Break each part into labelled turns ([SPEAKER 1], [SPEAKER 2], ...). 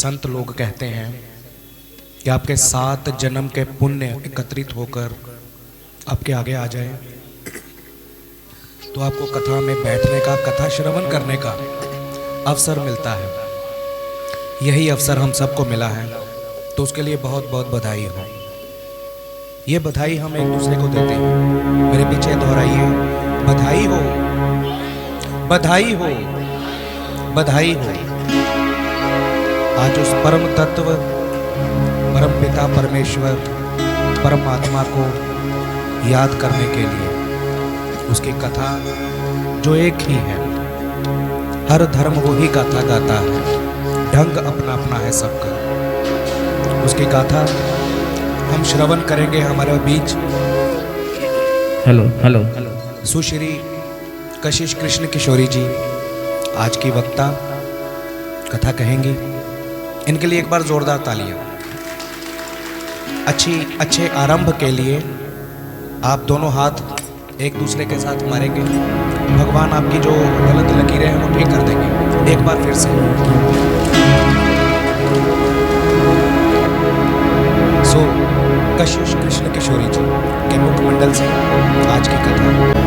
[SPEAKER 1] संत लोग कहते हैं कि आपके 7 जन्म के पुण्य एकत्रित होकर आपके आगे आ जाए तो आपको कथा में बैठने का, कथा श्रवण करने का अवसर मिलता है। यही अवसर हम सबको मिला है, तो उसके लिए बहुत बहुत बधाई हो। ये बधाई हम एक दूसरे को देते हैं। मेरे पीछे दोहराइए, बधाई हो, बधाई हो, बधाई हो। आज उस परम तत्व, परम पिता परमेश्वर, परमात्मा को याद करने के लिए, उसकी कथा जो एक ही है, हर धर्म वही गाथा गाता है, ढंग अपना अपना है सबका। उसकी गाथा हम श्रवण करेंगे। हमारे बीच
[SPEAKER 2] हेलो हेलो
[SPEAKER 1] सुश्री कशिश कृष्ण किशोरी जी आज की वक्ता कथा कहेंगी। इनके लिए एक बार जोरदार तालियां। अच्छे आरंभ के लिए आप दोनों हाथ एक दूसरे के साथ मारेंगे। भगवान आपकी जो गलत लकीरें हैं वो ठीक कर देंगे। एक बार फिर से कशिश कृष्ण किशोरी जी के मुखमंडल से आज की कथा।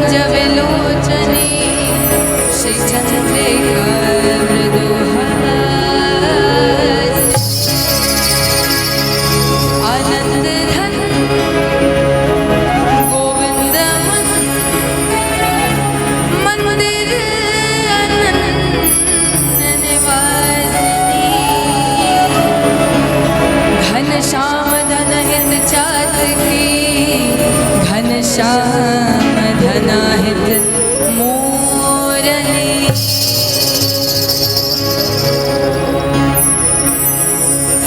[SPEAKER 3] कुंज विलोचनी श्री चंद्रिका मृदुहास आनंद धन गोविंद मंदिर अनंत निवासिनी घन श्याम धन हित चातकी घन श्याम धनाहित मोरनी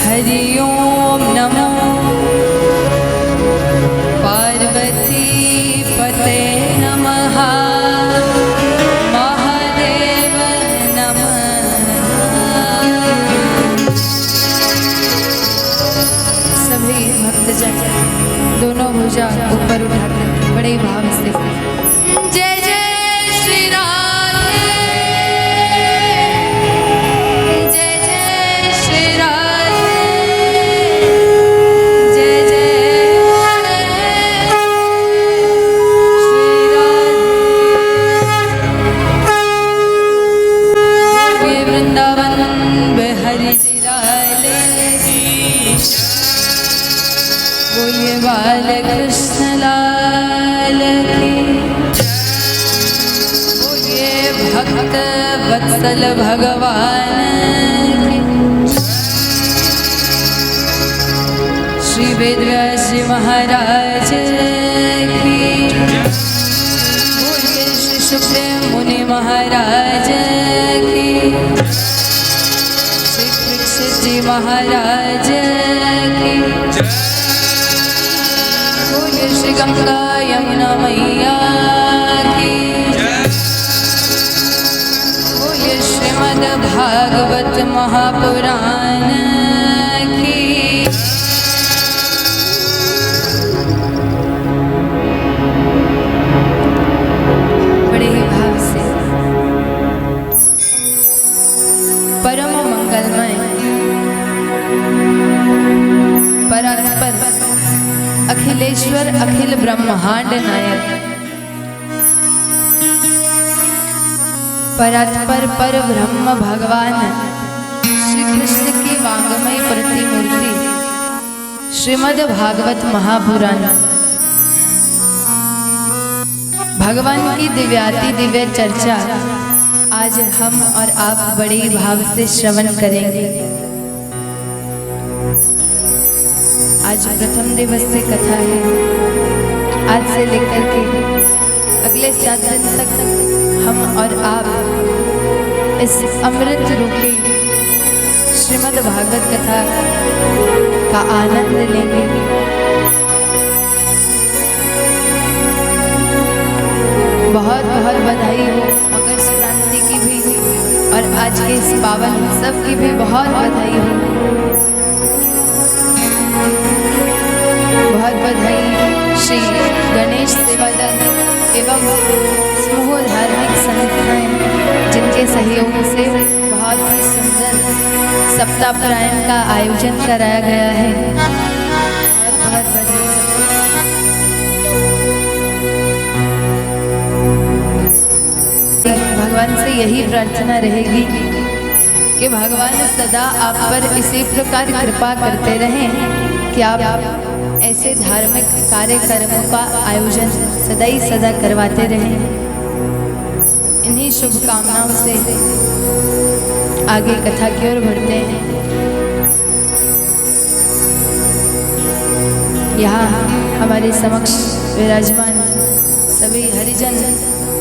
[SPEAKER 3] हरि ओम नमो पार्वती पते नमः महादेव नमः सभी भक्तजन दोनों भुजा ऊपर उठाकर बड़े भाव से जय जय श्री राधे जय जय श्री राधे जय जय श्री राधे वृंदावन बिहारी लाल की बोलिए बाल कृष्ण लाल की बोलिए भक्त वत्सल भगवान की श्री वेदव्यास जी महाराज की बोलिए श्री सुखदेव मुनि महाराज की श्री परीक्षित जी महाराज की श्री गंगा यमुना मैया की बोलिए श्रीमद् भागवत महापुराण की बड़े ही भाव से परम मंगलमय परात्पर अखिलेश्वर अखिल ब्रह्मांड नायक परात्पर पर ब्रह्म भगवान श्री कृष्ण की वांगमय प्रतिमूर्ति श्रीमद् भागवत महापुराण भगवान की दिव्याति दिव्य चर्चा आज हम और आप बड़े भाव से श्रवण करेंगे। आज प्रथम दिवस से कथा है। आज से लेकर के अगले 7 दिन तक हम और आप इस अमृत रूपी श्रीमद् भागवत कथा का आनंद लेंगे। बहुत बहुत बधाई हो मकर संक्रांति की भी और आज के इस पावन उत्सव की भी बहुत बधाई हो। बहुत बधाई श्री गणेश सेवा दल एवं समूह धार्मिक संस्थाएं जिनके सहयोग से बहुत ही सुंदर सप्ताह पारायण का आयोजन कराया गया है। बहुत बहुत बधाई। भगवान से यही प्रार्थना रहेगी कि भगवान सदा आप पर इसी प्रकार कृपा करते रहें कि आप ऐसे धार्मिक कार्यक्रमों का आयोजन सदा ही सदा करवाते रहें। इन्हीं शुभकामनाओं से आगे कथा की ओर बढ़ते हैं। यहाँ हमारे समक्ष विराजमान सभी हरिजन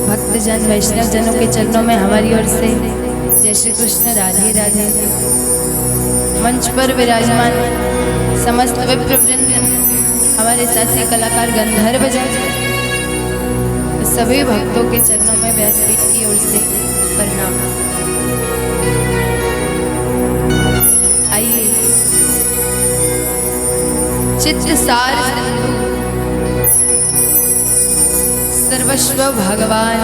[SPEAKER 3] भक्तजन वैष्णव जनों के चरणों में हमारी ओर से जय श्री कृष्ण राधे राधे। मंच पर विराजमान समस्त विप्रवृंद हमारे साथी कलाकार गंधर्व जन सभी भक्तों के चरणों में व्यासपीठ की ओर से प्रणाम। आइए चित्त सार सिंधु सर्वस्व भगवान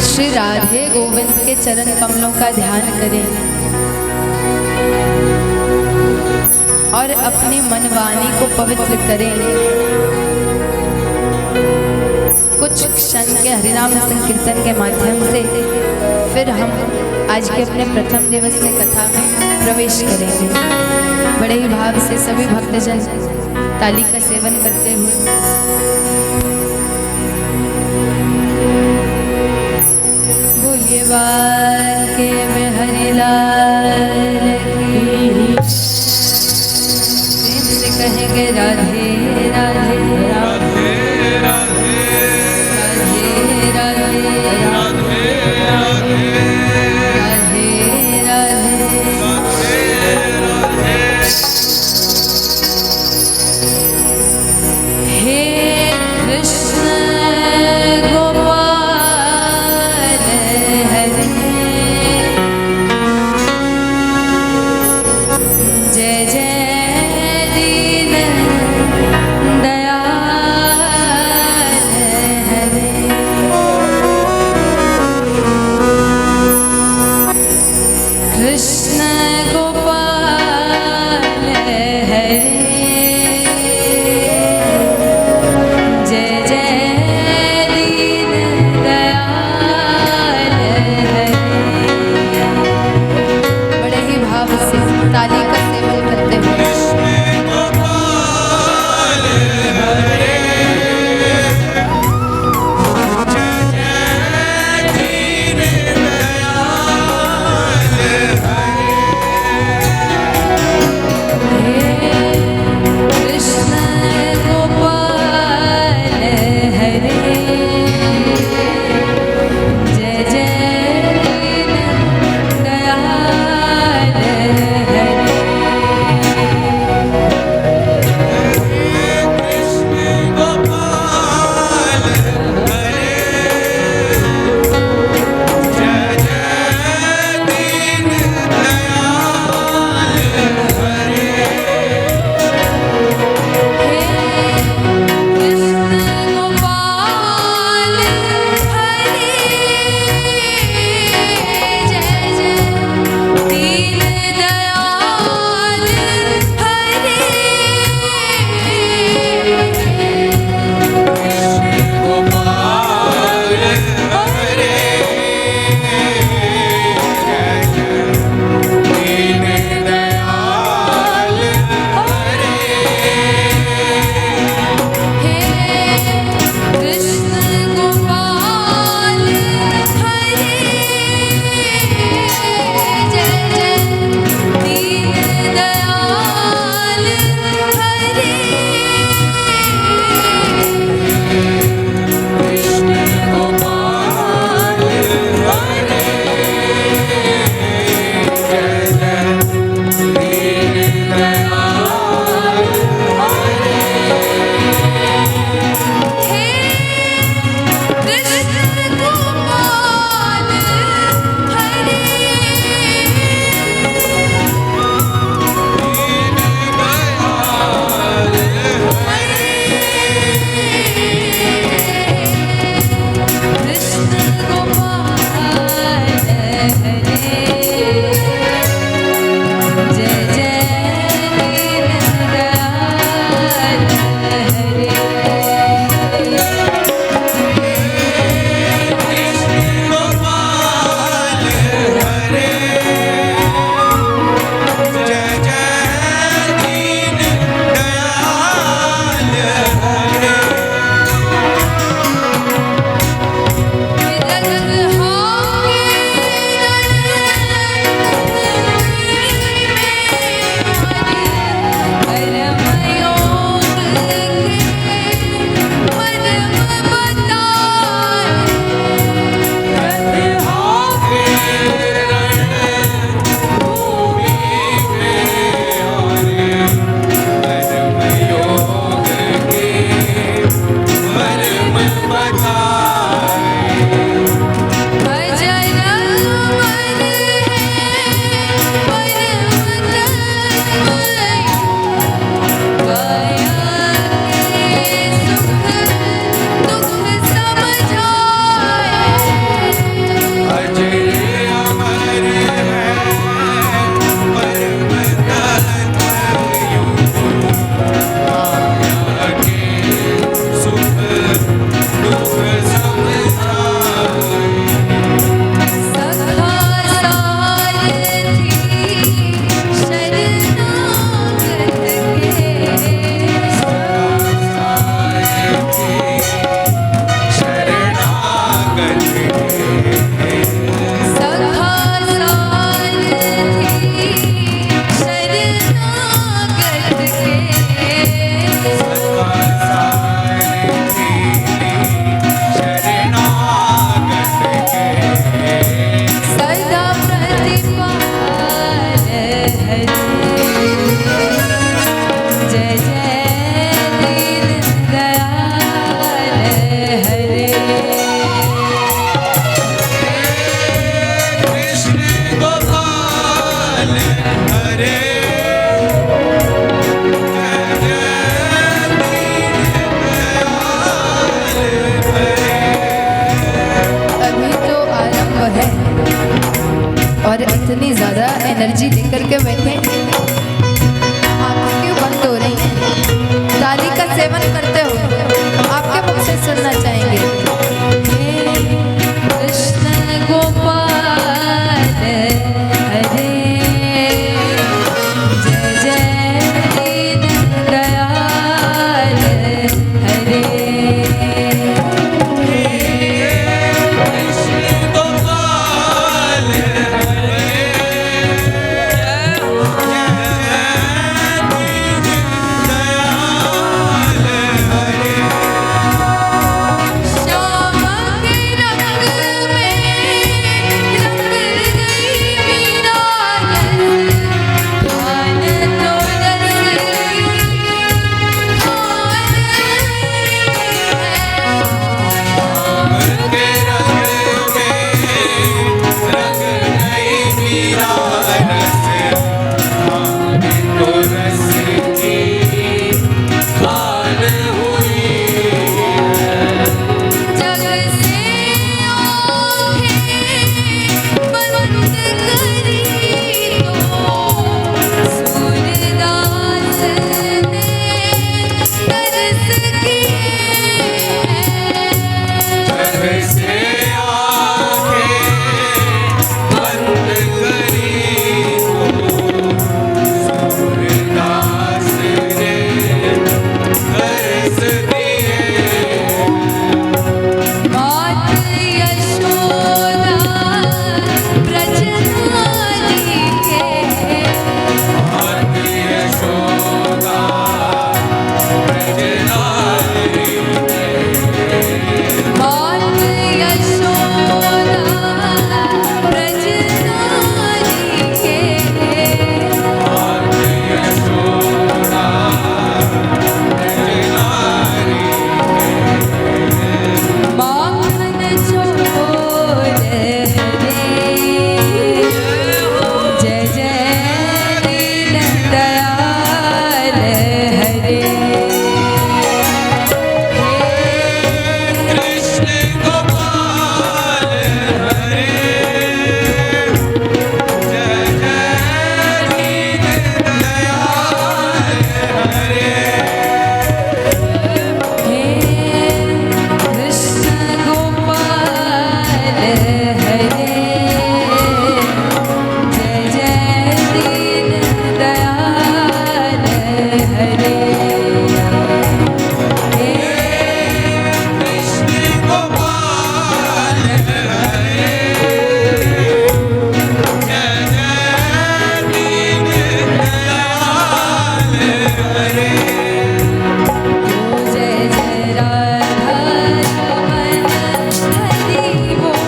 [SPEAKER 3] श्री राधे गोविंद के चरण कमलों का ध्यान करें और अपनी मनवाणी को पवित्र करें। कुछ कुछ क्षण के हरिनाम संकीर्तन के माध्यम से फिर हम आज के अपने प्रथम दिवस में कथा में प्रवेश करेंगे। बड़े ही भाव से सभी भक्तजन ताली का सेवन करते हुए बोलिए बाल के में हरिलाल की प्रेम से कहेंगे राधे राधे राधे राधे राधे राधे जय जय दीन दयाल सदा प्रतिपाल हरे जय जय दीन दयाल हरे
[SPEAKER 1] कृष्ण गोपाल हरे
[SPEAKER 3] अभी तो आरंभ है और इतनी ज्यादा एनर्जी लेकर के बैठे आंखें क्यों बंद हो रही हैं? ताली का सेवन करते हो आपके मुख से सुनना चाहेंगे हे कृष्ण गोपाल हरे जय जय दीन दयाल हरे श्याम के रंग में रंग गई मीरा खान तो जग से आंखें बंद करी तो सूरदास ने तरस मात यशोदा ब्रजधारी के मात यशोदा ब्रजधारी के माखन चोर हरे जय जय दीन दयाल हरे
[SPEAKER 1] कृष्ण गोपाल हरे जय जय दीन दयाल हरे
[SPEAKER 3] हे कृष्ण गोपाल हरे जय जय दीन दयाल हरे हे
[SPEAKER 1] कृष्ण गोपाल हरे जय जय दीन दयाल हरे
[SPEAKER 3] जय जय राधा रमण हरि बोल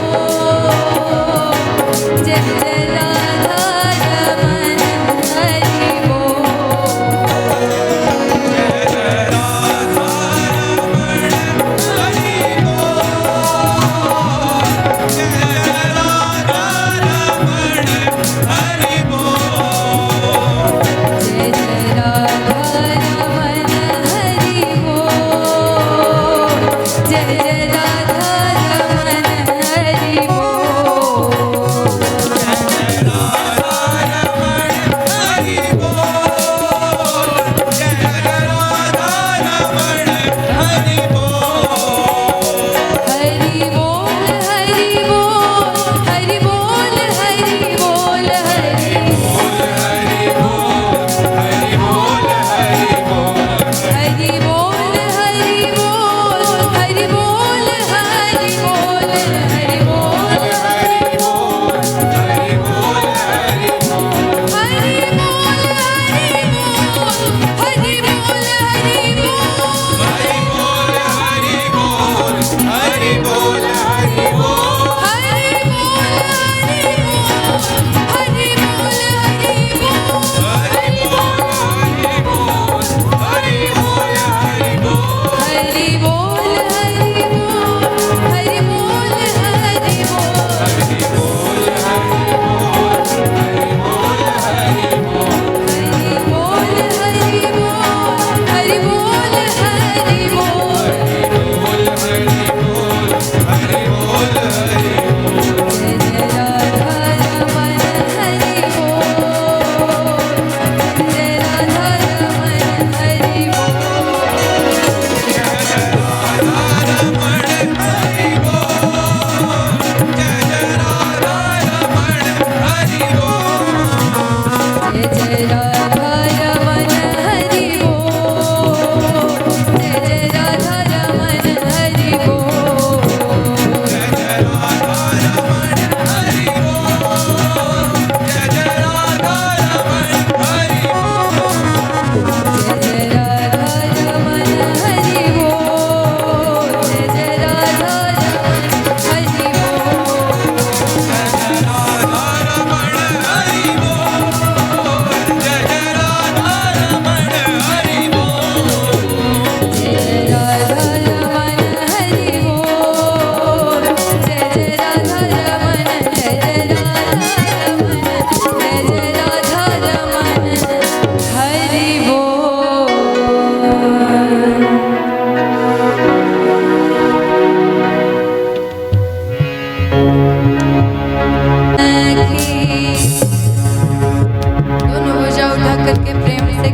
[SPEAKER 3] जय जय राधा रमण हरि बोल जय जय राधा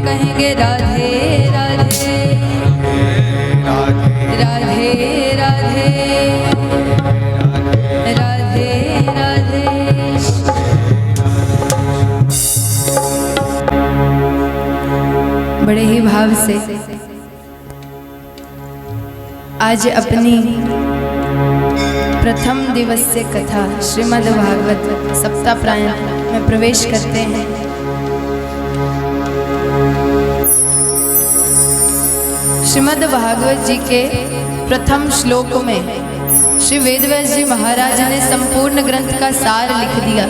[SPEAKER 3] कहेंगे राधे राधे राधे राधे राधे राधे। बड़े ही भाव से आज अपनी प्रथम दिवसीय कथा श्रीमद् भागवत सप्ताहपारायण में प्रवेश करते हैं। श्रीमद् भागवत जी के प्रथम श्लोक में श्री वेदव्यास जी महाराज ने संपूर्ण ग्रंथ का सार लिख दिया।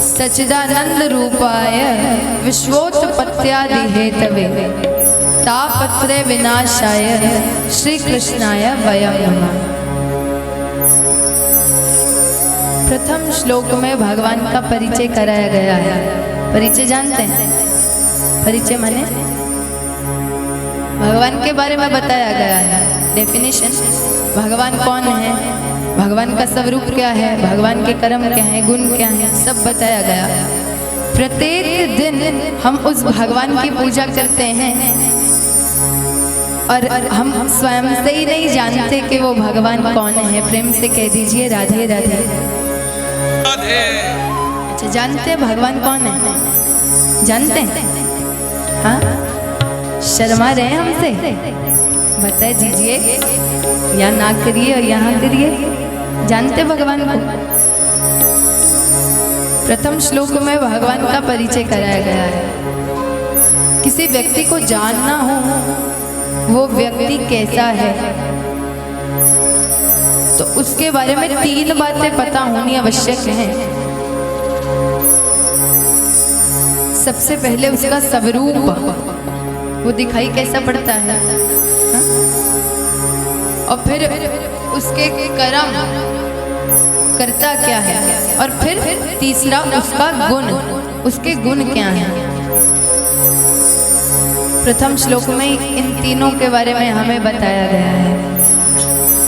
[SPEAKER 3] सच्चिदानंद रूपाय विश्वोत्पत्त्यादि हेतवे तापत्रय विनाशाय श्री कृष्णाय वयं नमः। प्रथम श्लोक में भगवान का परिचय कराया गया है। परिचय जानते हैं? परिचय माने भगवान के बारे में बताया गया है। डेफिनेशन, भगवान कौन है, भगवान का स्वरूप क्या है, भगवान के कर्म क्या है, गुण क्या है, सब बताया गया। प्रत्येक दिन हम उस भगवान की पूजा करते हैं और हम स्वयं से ही नहीं जानते कि वो भगवान कौन है। प्रेम से कह दीजिए राधे राधे। अच्छा, जानते हैं भगवान कौन है? जानते हैं? हाँ, शर्मा रहे हैं हमसे? बता दीजिए, या ना करिए और यहाँ करिए। जानते भगवान को? प्रथम श्लोक में भगवान का परिचय कराया गया है। किसी व्यक्ति को जानना हो वो व्यक्ति कैसा है तो उसके बारे में 3 बातें पता होनी आवश्यक है। सबसे पहले उसका स्वरूप, वो दिखाई कैसा पड़ता है, हा? और फिर उसके कर्म करता क्या है, और फिर तीसरा उसका गुण, उसके गुण क्या हैं। प्रथम श्लोक में इन तीनों के बारे में हमें बताया गया है।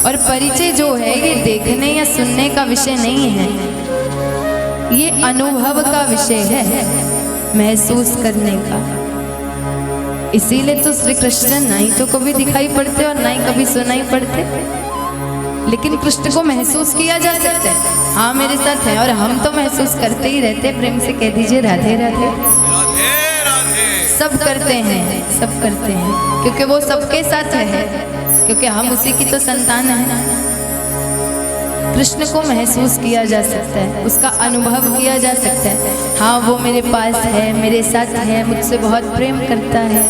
[SPEAKER 3] और परिचय जो है ये देखने या सुनने का विषय नहीं है, ये अनुभव का विषय है, महसूस करने का। इसीलिए तो श्री कृष्ण ना ही तो कभी दिखाई पड़ते और ना ही कभी सुनाई पड़ते, लेकिन कृष्ण को महसूस किया जा सकता है। हाँ, मेरे साथ है और हम तो महसूस करते ही रहते। प्रेम से कह दीजिए राधे राधे। सब करते हैं, सब करते हैं, क्योंकि वो सबके साथ है, क्योंकि हम उसी की तो संतान है। कृष्ण को महसूस किया जा सकता है, उसका अनुभव किया जा सकता है। हाँ, वो मेरे पास है, मेरे साथ है, मुझसे बहुत प्रेम करता है।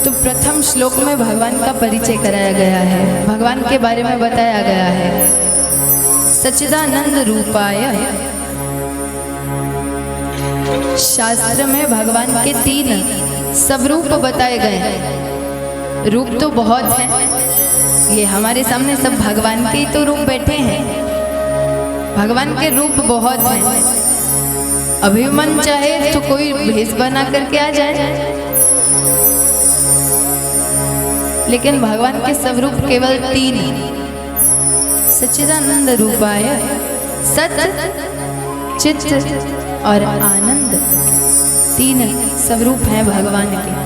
[SPEAKER 3] तो प्रथम श्लोक में भगवान का परिचय कराया गया है, भगवान के बारे में बताया गया है। सच्चिदानंद रूपाय, शास्त्र में भगवान के 3 स्वरूप बताए गए हैं। रूप तो बहुत है, ये हमारे सामने सब भगवान के ही तो रूप बैठे हैं। भगवान के रूप बहुत हैं। अभी मन चाहे तो कोई भेष बना करके आ जाए, लेकिन भगवान के स्वरूप केवल 3। सच्चिदानंद रूपाय, सत, चित और आनंद, 3 स्वरूप हैं भगवान के।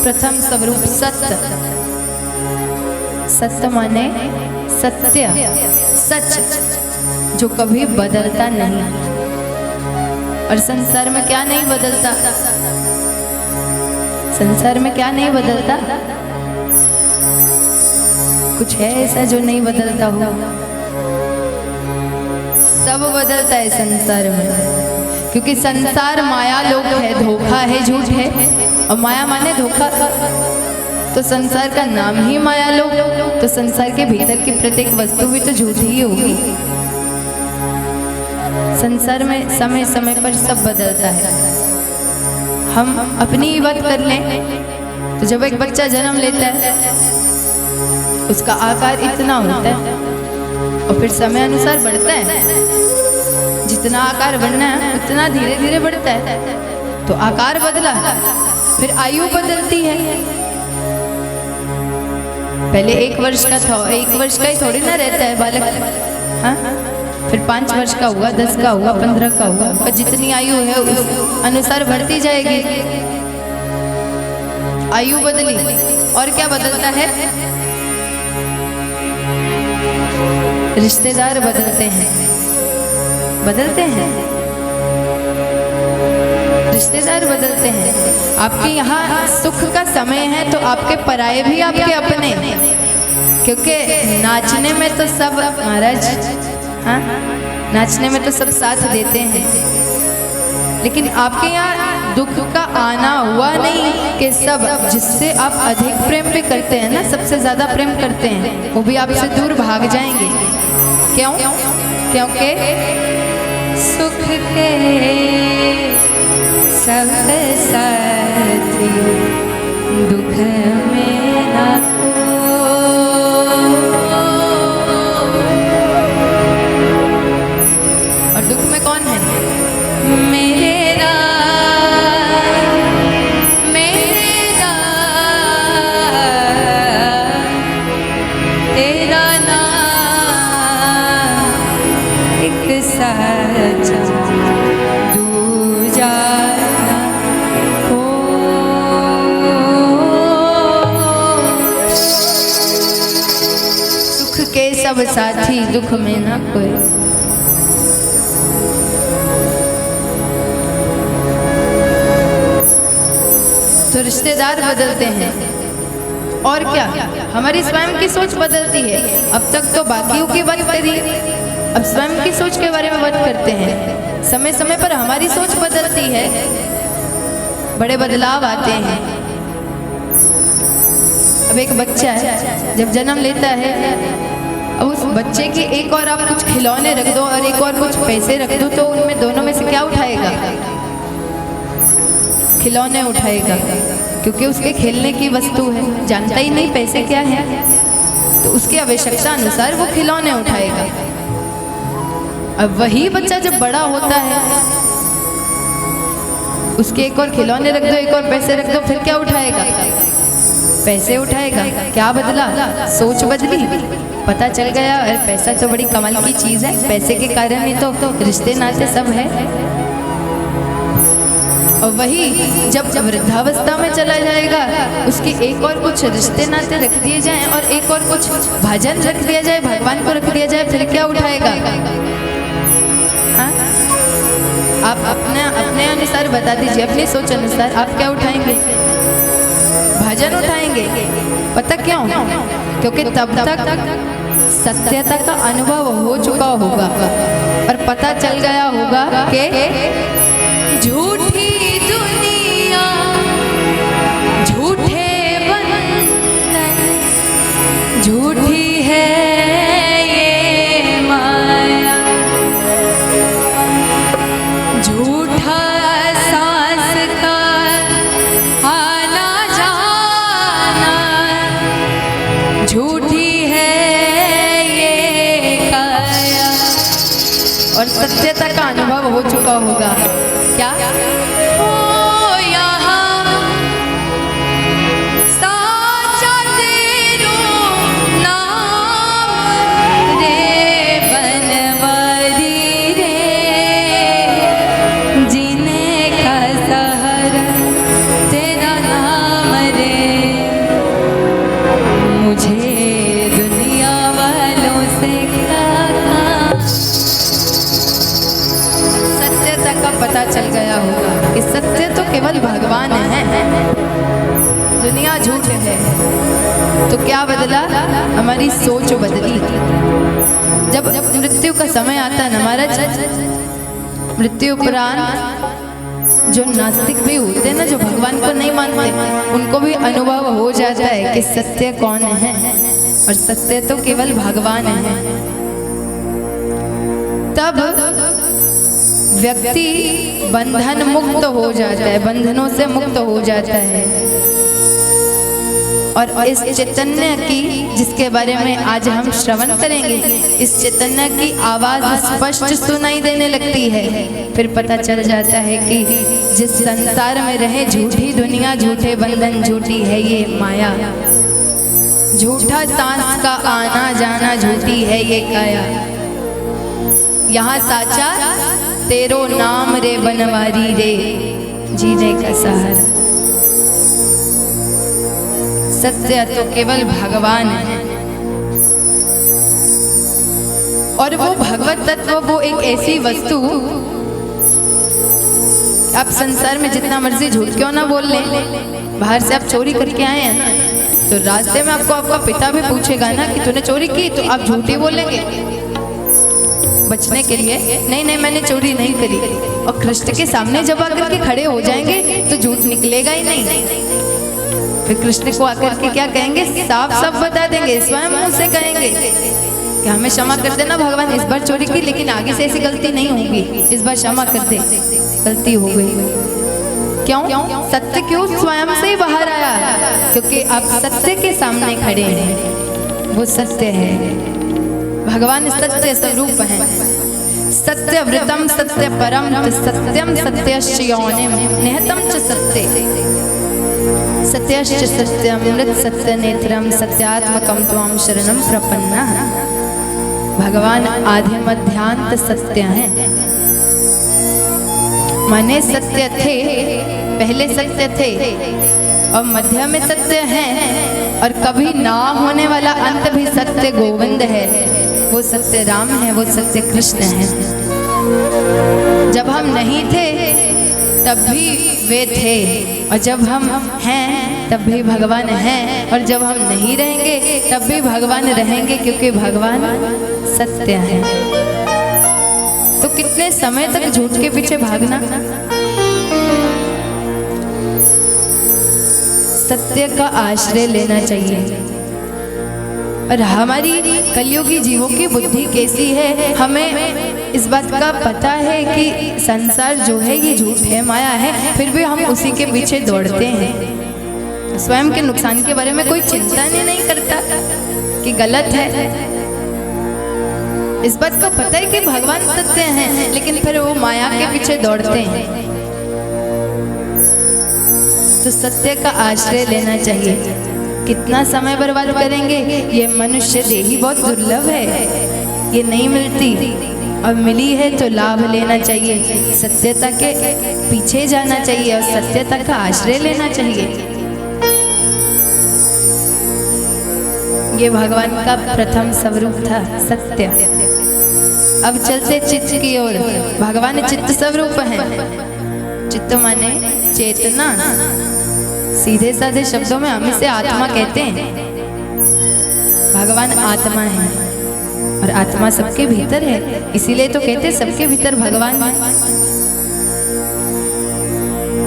[SPEAKER 3] प्रथम स्वरूप सत्य। सत्य माने सत्य, सच, जो कभी बदलता नहीं। और संसार में क्या नहीं बदलता? संसार में क्या नहीं बदलता? कुछ है ऐसा जो नहीं बदलता हो? सब बदलता है संसार में, क्योंकि संसार माया लोक है, धोखा है, झूठ है। और माया माने धोखा, तो संसार का नाम ही माया लोक, तो संसार के भीतर की प्रत्येक वस्तु भी तो झूठी ही होगी। संसार में समय समय पर सब बदलता है। हम अपनी ही बात कर लें तो जब एक बच्चा जन्म लेता है उसका आकार इतना होता है और फिर समय अनुसार बढ़ता है। जितना आकार बढ़ना है उतना धीरे धीरे बढ़ता है। तो आकार बदला, फिर आयु बदलती है। पहले 1 वर्ष का था, 1 वर्ष का ही थोड़ी ना रहता है बालक, हाँ? फिर 5 वर्ष का हुआ, 10 का हुआ, 15 का हुआ, पर जितनी आयु है उस अनुसार बढ़ती जाएगी। आयु बदली और क्या बदलता है? रिश्तेदार बदलते हैं, बदलते हैं, रिश्तेदार बदलते हैं। आपके यहाँ सुख का समय है तो आपके पराये भी आपके अपने, क्योंकि नाचने में तो सब महाराज, हाँ, नाचने में तो सब साथ देते हैं, लेकिन आपके यहाँ दुख का आना हुआ नहीं कि सब जिससे आप अधिक प्रेम भी करते हैं ना, सबसे ज्यादा प्रेम करते हैं, वो भी आपसे दूर भाग जाएंगे। क्यों? क्योंकि सुख के सब साथी दुख में ना और दुख में कौन है? मेरे सब साथी दुख में ना कोई। तो रिश्तेदार बदलते हैं और क्या, हमारी स्वयं की सोच बदलती है। अब तक तो बाकियों की बात करी, अब स्वयं की सोच के बारे में बात करते हैं। समय समय पर हमारी सोच बदलती है, बड़े बदलाव आते हैं। अब एक बच्चा है, जब जन्म लेता है, अब उस बच्चे के एक और आप कुछ खिलौने रख दो और एक और कुछ पैसे रख दो, तो उनमें दोनों में से क्या उठाएगा? खिलौने उठाएगा, क्योंकि उसके खेलने की वस्तु है, जानता ही नहीं पैसे क्या है, तो उसकी आवश्यकता अनुसार वो खिलौने उठाएगा। अब वही बच्चा जब बड़ा होता है, उसके एक और खिलौने रख दो, एक और पैसे रख दो, फिर क्या उठाएगा? पैसे उठाएगा। क्या बदला? सोच बदली, पता चल गया अरे पैसा तो बड़ी कमाल की चीज है, पैसे के कारण ही तो रिश्ते नाते सब है। और वही जब वृद्धावस्था में चला जाएगा, उसके एक और कुछ रिश्ते नाते रख दिए जाएं और एक और कुछ भजन रख दिया जाए, भगवान को रख दिया जाए, फिर क्या उठाएगा? हाँ? आप अपने अनुसार बता दीजिए, अपनी सोच अनुसार आप क्या उठाएंगे? भजन उठाएंगे। पता क्यों? क्योंकि तब तक सत्यता का अनुभव हो चुका होगा और पता चल गया होगा कि झूठी दुनिया, झूठे बंधन, झूठी है ये माया, झूठा सांस का आना जाना, झूठी है ये काया। और सत्यता का अनुभव हो चुका होगा। क्या हो यहाँ साचा तेरो नाम रे बनवारी रे, जीने का सहारा तेरा नाम रे, मुझे दुनिया वालों से क्या का पता चल गया होगा कि सत्य तो केवल भगवान है, दुनिया झूठ है। तो क्या बदला? हमारी सोच बदली। जब मृत्यु का समय आता है ना महाराज, मृत्यु उपरांत जो नास्तिक भी होते हैं ना, जो भगवान को नहीं मानते, उनको भी अनुभव हो जाता है कि सत्य कौन है, और सत्य तो केवल भगवान है। तब व्यक्ति बंधन मुक्त हो जाता है, बंधनों से मुक्त हो जाता है। और इस चैतन्य की, जिसके बारे में आज हम श्रवण करेंगे, इस चैतन्य की आवाज स्पष्ट सुनाई देने लगती है। फिर पता चल जाता है कि जिस संसार में रहे झूठी दुनिया, झूठे बंधन, झूठी है ये माया, झूठा सांस का आना जाना झूठी है ये काया, यहाँ साचा तेरो नाम रे बनवारी रे जीने का सहारा। सत्य तो केवल भगवान है, और वो भगवत तत्व वो एक ऐसी वस्तु, आप संसार में जितना मर्जी झूठ क्यों ना बोल लें, बाहर से आप चोरी करके आए हैं ना, तो रास्ते में आपको आपका पिता भी पूछेगा ना कि तूने चोरी की, तो आप झूठ ही बोलेंगे बचने के लिए, नहीं नहीं मैंने चोरी नहीं करी। और कृष्ण के सामने जब आकर के खड़े हो जाएंगे तो झूठ निकलेगा ही नहीं। फिर कृष्ण को आकर के क्या कहेंगे, साफ साफ बता देंगे, स्वयं मुंह से कहेंगे कि हमें क्षमा कर देना भगवान, इस बार चोरी की लेकिन आगे से ऐसी गलती नहीं होगी, इस बार क्षमा कर दे, गलती हो गई। क्यों? सत्य क्यों स्वयं से ही बाहर आया? क्योंकि आप सत्य के सामने खड़े हैं, वो सत्य है, भगवान सत्य स्वरूप है। सत्यव्रतम सत्य परम सत्यम सत्यश्च योनिम निहतम च सत्ये सत्यश्च सत्यमृत सत्य नेत्रम सत्यात्मकम त्वाम शरणम प्रपन्ना। भगवान आदि मध्यांत सत्य हैं, माने सत्य थे, पहले सत्य थे और मध्य में सत्य हैं, और कभी ना होने वाला अंत भी सत्य गोविंद है, वो सत्य राम है, वो सत्य कृष्ण है। जब हम नहीं थे तब भी वे थे, और जब हम हैं तब भी भगवान हैं, और जब हम नहीं रहेंगे तब भी भगवान रहेंगे, क्योंकि भगवान सत्य है। तो कितने समय तक झूठ के पीछे भागना? सत्य का आश्रय लेना चाहिए। और हमारी कलयुगी जीवों की बुद्धि कैसी है, हमें इस बात का पता है कि संसार जो है ये झूठ है, माया है, फिर भी हम उसी के पीछे दौड़ते हैं। स्वयं के नुकसान के बारे में कोई चिंता नहीं करता कि गलत है। इस बात का पता है कि भगवान सत्य हैं, लेकिन फिर वो माया के पीछे दौड़ते हैं। तो सत्य का आश्रय लेना चाहिए। कितना समय बर्बाद करेंगे? ये मनुष्य देही बहुत दुर्लभ है, ये नहीं मिलती, और मिली है तो लाभ लेना चाहिए, सत्यता के पीछे जाना चाहिए और सत्यता का आश्रय लेना चाहिए। ये भगवान का प्रथम स्वरूप था, सत्य। अब चलते चित्त की ओर। भगवान चित्त स्वरूप है। चित्त माने चेतना, सीधे साधे शब्दों में हम इसे आत्मा कहते हैं। भगवान आत्मा है और आत्मा सबके भीतर है, इसीलिए तो कहते हैं सबके भीतर भगवान है।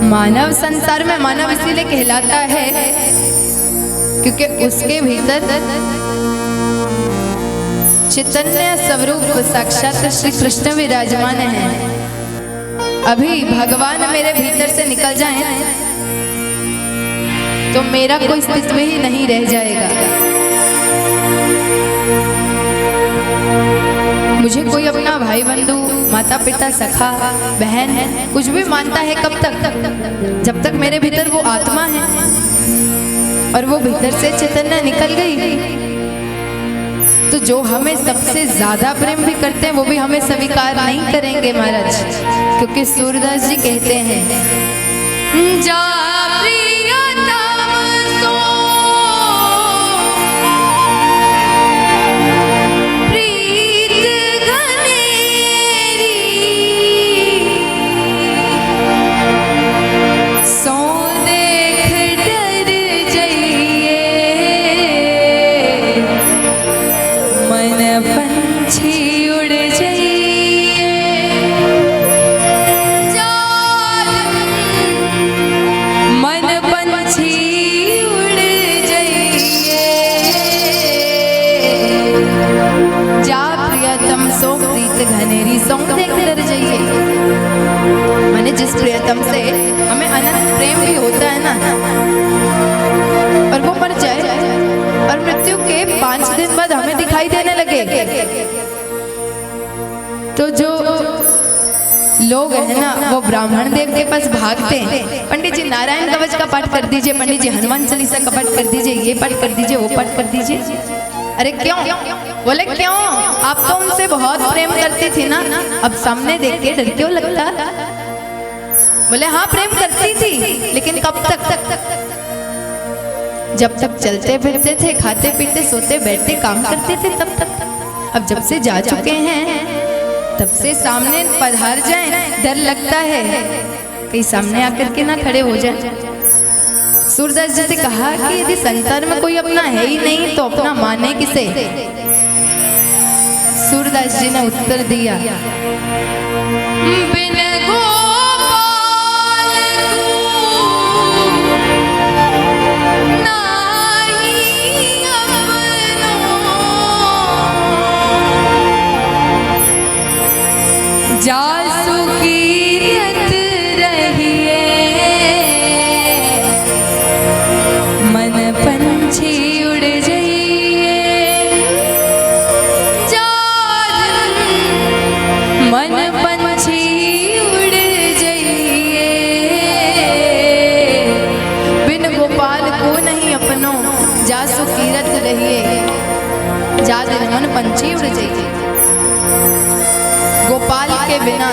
[SPEAKER 3] मानव संसार में मानव इसीलिए कहलाता है क्योंकि उसके भीतर चैतन्य स्वरूप साक्षात श्री कृष्ण विराजमान है। अभी भगवान मेरे भीतर से निकल जाएं तो मेरा कोई अस्तित्व ही नहीं रह जाएगा। मुझे कोई अपना भाई बंधु, माता पिता, सखा, बहन कुछ भी मानता है कब तक? जब तक मेरे भीतर वो आत्मा है और वो भीतर से चैतन्य निकल गई तो जो हमें सबसे ज्यादा प्रेम भी करते हैं वो भी हमें स्वीकार नहीं करेंगे महाराज, क्योंकि सूरदास जी कहते हैं जा माने जिस प्रियतम से हमें अनंत प्रेम भी होता है ना, और वो मर जाए और मृत्यु के 5 दिन बाद हमें दिखाई देने लगे तो जो लोग है ना वो ब्राह्मण देव के पास भागते हैं, पंडित जी नारायण कवच का पाठ कर दीजिए, पंडित जी हनुमान चालीसा का पाठ कर दीजिए, ये पाठ कर दीजिए, वो पाठ कर दीजिए। अरे क्यों? बोले क्यों? आप तो उनसे बहुत प्रेम करती थी ना, अब सामने देख के डर क्यों लगता? बोले हाँ प्रेम करती थी, लेकिन कब तक? जब तक चलते फिरते थे, खाते पीते सोते बैठते काम करते थे तब तक। अब जब से जा चुके हैं तब से सामने पधार जाएं डर लगता है कहीं सामने आकर के ना खड़े हो जाए। सूरदास जी से कहा कि यदि संसार में कोई अपना है ही नहीं तो अपना माने किसे? सूरदास जी ने उत्तर दिया, बिन गोपाल नाही अपनो, जासु कीरत रहिए, मन पंछी उड़ जाइए, मन पंछी उड़ जाइए, बिन गोपाल को नहीं अपनो, जासु कीरत रहिए, जादन मन पंछी उड़ जाइए। गोपाल के बिना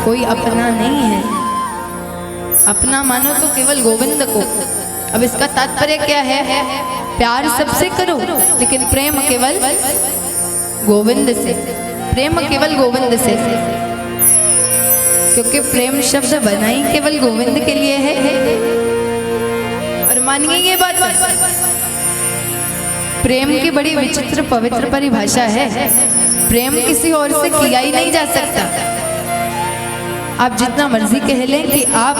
[SPEAKER 3] कोई अपना नहीं है, अपना मानो तो केवल गोविंद को। अब इसका तात्पर्य क्या है? प्यार सबसे करो लेकिन प्रेम केवल गोविंद से, प्रेम केवल गोविंद से, क्योंकि प्रेम शब्द बना ही केवल गोविंद के लिए है। और मानिए ये बात, प्रेम की बड़ी विचित्र पवित्र परिभाषा है। प्रेम किसी और से किया ही नहीं जा सकता। आप जितना मर्जी कह लें कि आप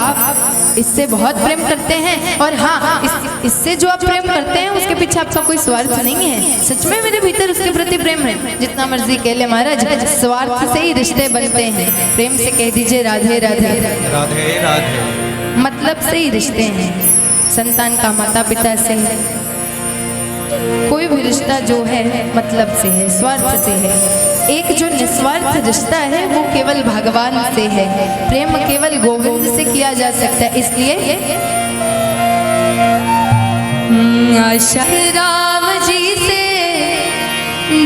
[SPEAKER 3] इससे बहुत प्रेम करते हैं, और हाँ इससे जो आप प्रेम करते हैं उसके पीछे आपका कोई स्वार्थ नहीं है, सच में मेरे भीतर उसके प्रति प्रेम है। जितना मर्जी कह ले महाराज, स्वार्थ से ही रिश्ते बनते हैं। प्रेम से कह दीजिए राधे राधे,
[SPEAKER 1] राधे राधे,
[SPEAKER 3] मतलब से ही रिश्ते हैं। संतान का माता पिता से, कोई भी रिश्ता जो है मतलब से है, स्वार्थ से है। एक जो निस्वार्थ रिश्ता है वो केवल भगवान से है। प्रेम केवल गोविंद से किया जा सकता है। इसलिए आशा राम जी से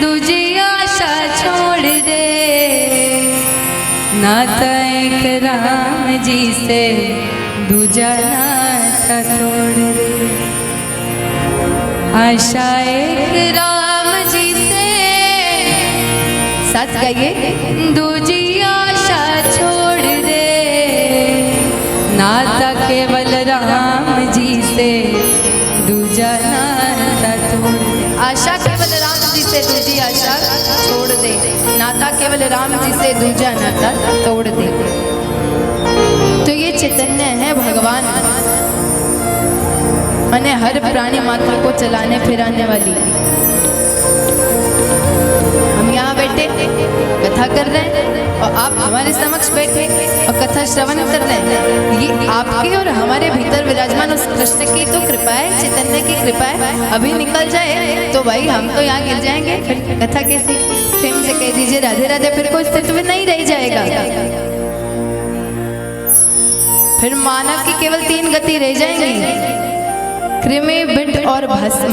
[SPEAKER 3] दूजी आशा छोड़ दे, नाता एक राम जी से दूजा नाता तोड़ दे। आशा एक राम जी से, साथ गाइए, दूजी आशा छोड़ दे, नाता केवल राम जी से दूजा नाता तोड़ दे। आशा केवल राम जी से दूजी आशा छोड़ दे, नाता केवल राम जी से दूजा नाता तोड़ दे। तो ये चैतन्य है भगवान, मैंने हर प्राणी मात्र को चलाने फिराने वाली। हम यहाँ बैठे कथा कर रहे हैं और आप हमारे समक्ष बैठे और कथा श्रवण कर रहे हैं। ये आपके और हमारे भीतर विराजमान उस कृष्ण की तो कृपा है, चैतन्य की कृपा है। अभी निकल जाए तो भाई हम तो यहाँ गिर जाएंगे, फिर कथा कैसे? प्रेम से कह दीजिए राधे राधे, फिर कोई अस्तित्व नहीं रह जाएगा। फिर मानव की केवल 3 गति रह जाएंगी, कृमि, बिट और भस्म।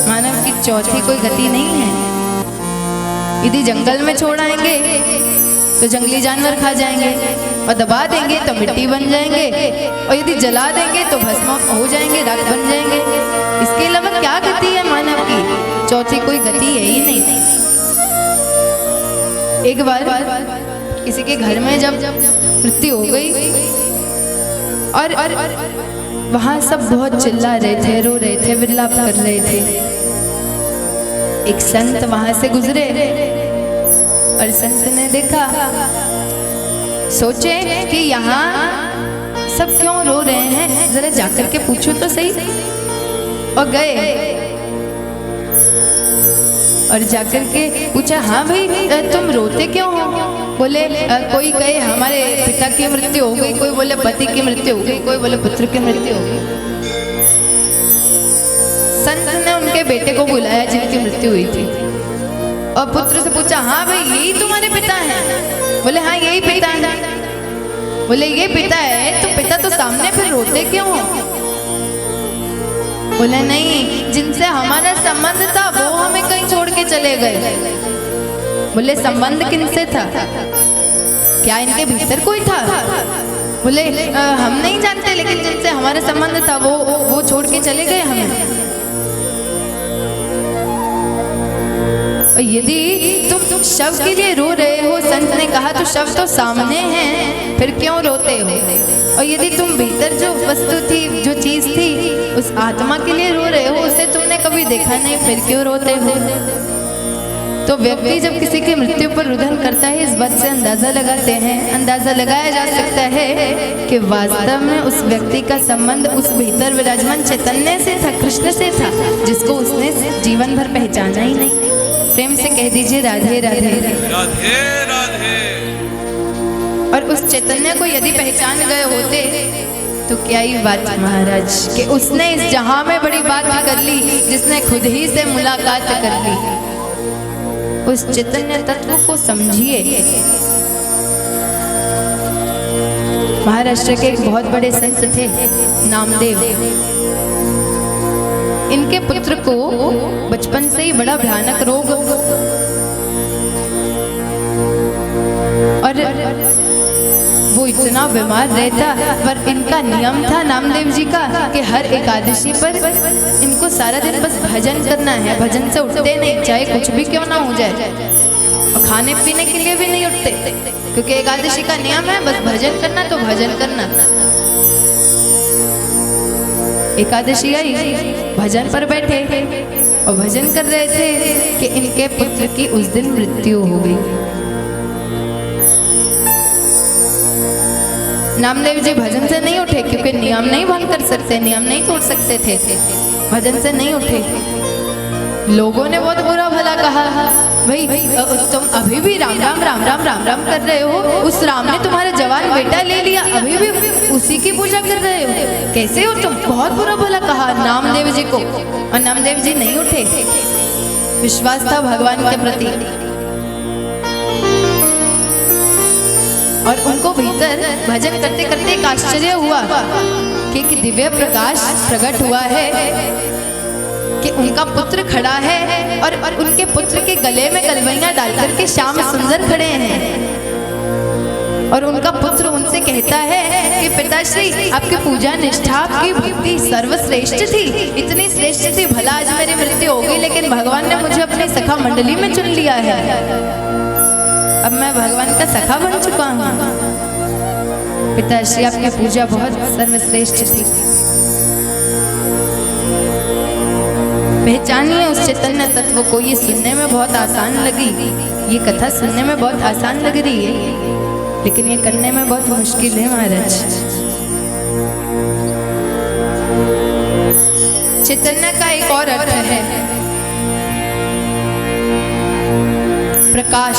[SPEAKER 3] मानव की चौथी कोई गति नहीं है। यदि जंगल में छोड़ आएंगे तो जंगली जानवर खा जाएंगे, और दबा देंगे तो मिट्टी बन जाएंगे, और यदि जला देंगे तो भस्म हो जाएंगे, राख बन जाएंगे। इसके अलावा क्या गति है मानव की? चौथी कोई गति है ही नहीं। एक बार किसी के घर में जब मृत्यु हो गई और वहां सब बहुत चिल्ला रहे थे, रो रहे थे, विलाप कर रहे थे। एक संत वहां से गुजरे और संत ने देखा, सोचे कि यहाँ सब क्यों रो रहे हैं, जरा जाकर के पूछो तो सही। और गए और जाकर के पूछा, हाँ भाई तुम रोते क्यों हो? बोले कोई कहे हमारे पिता की मृत्यु हो गई, कोई बोले पति की मृत्यु हो गई, कोई बोले पुत्र की मृत्यु हो गई। संत ने उनके बेटे को बुलाया जिनकी मृत्यु हुई थी, और पुत्र से पूछा, हाँ भाई यही तुम्हारे पिता हैं? बोले हाँ यही पिता है। बोले ये पिता है तो पिता तो सामने, फिर रोते क्यों हो? बोले नहीं, जिनसे हमारा संबंध था वो हमें कहीं छोड़ के चले गए। बोले संबंध किनसे था? क्या इनके भीतर कोई था? बोले हम नहीं जानते, लेकिन जिनसे हमारा संबंध था वो छोड़ के चले गए हमें। और यदि तुम शव के लिए रो रहे हो, संत ने कहा, तो शव तो सामने है, फिर क्यों रोते हो? और यदि तुम भीतर जो वस्तु थी, जो चीज थी, उस आत्मा के लिए रो रहे हो, उसे तुमने कभी देखा नहीं, फिर क्यों रोते हो? तो व्यक्ति जब किसी की मृत्यु पर रुदन करता है, इस बात से अंदाजा लगाया जा सकता है कि वास्तव में उस व्यक्ति का संबंध उस भीतर विराजमान चैतन्य से था, कृष्ण से था, जिसको उसने जीवन भर पहचाना ही नहीं। प्रेम से कह दीजिए राधे राधे
[SPEAKER 4] राधे राधे।
[SPEAKER 3] और उस चैतन्य को यदि पहचान गए होते तो क्या ही बात महाराज, कि उसने इस जहां में बड़ी बात कर ली, जिसने खुद ही से मुलाकात कर ली। उस चैतन्य तत्व को समझिए। महाराष्ट्र के एक बहुत बड़े संत थे नामदेव। इनके पुत्र को बचपन से ही बड़ा भयानक रोग, और वो इतना बीमार रहता, पर इनका नियम था नामदेव जी का कि हर एकादशी पर इनको सारा दिन बस भजन करना है। भजन से उठते नहीं, चाहे कुछ भी क्यों ना हो जाए, और खाने पीने के लिए भी नहीं उठते, क्योंकि एकादशी का नियम है बस भजन करना, तो भजन करना। एकादशी आई, भजन पर बैठे और भजन कर रहे थे कि इनके पुत्र की उस दिन मृत्यु हो गई। नामदेव जी भजन से नहीं उठे, क्योंकि नियम नहीं भंग कर सकते, नियम नहीं तोड़ सकते थे, भजन से नहीं उठे। लोगों ने बहुत बुरा भला कहा, भाई तुम अभी भी राम राम राम राम राम राम कर रहे हो, उस राम ने तुम्हारा जवान बेटा ले लिया, अभी भी उसी की पूजा कर रहे हो, कैसे हो तुम? बहुत बुरा भला कहा नामदेव जी को, और नामदेव जी नहीं उठे। विश्वास था भगवान के प्रति, और उनको भीतर भजन करते करते एक आश्चर्य हुआ कि एक दिव्य प्रकाश प्रकट हुआ है कि उनका पुत्र खड़ा है, और उनके पुत्र के गले में गलवैयां डालकर के श्याम सुंदर खड़े हैं, और उनका पुत्र उनसे कहता है कि पिताश्री, आपकी पूजा निष्ठा, आपकी भक्ति सर्वश्रेष्ठ थी, इतनी श्रेष्ठ थी, भला आज मेरी मृत्यु हो गई, लेकिन भगवान ने मुझे अपनी सखा मंडली में चुन लिया है, अब मैं भगवान का सखा बन चुका हूँ। पिताश्री, आपकी पूजा बहुत सर्वश्रेष्ठ थी। पहचानिए उस चैतन्य तत्व को। ये सुनने में बहुत आसान लगी, ये कथा सुनने में बहुत आसान लग रही है, लेकिन ये करने में बहुत मुश्किल है महाराज। चैतन्य का एक और अर्थ है प्रकाश,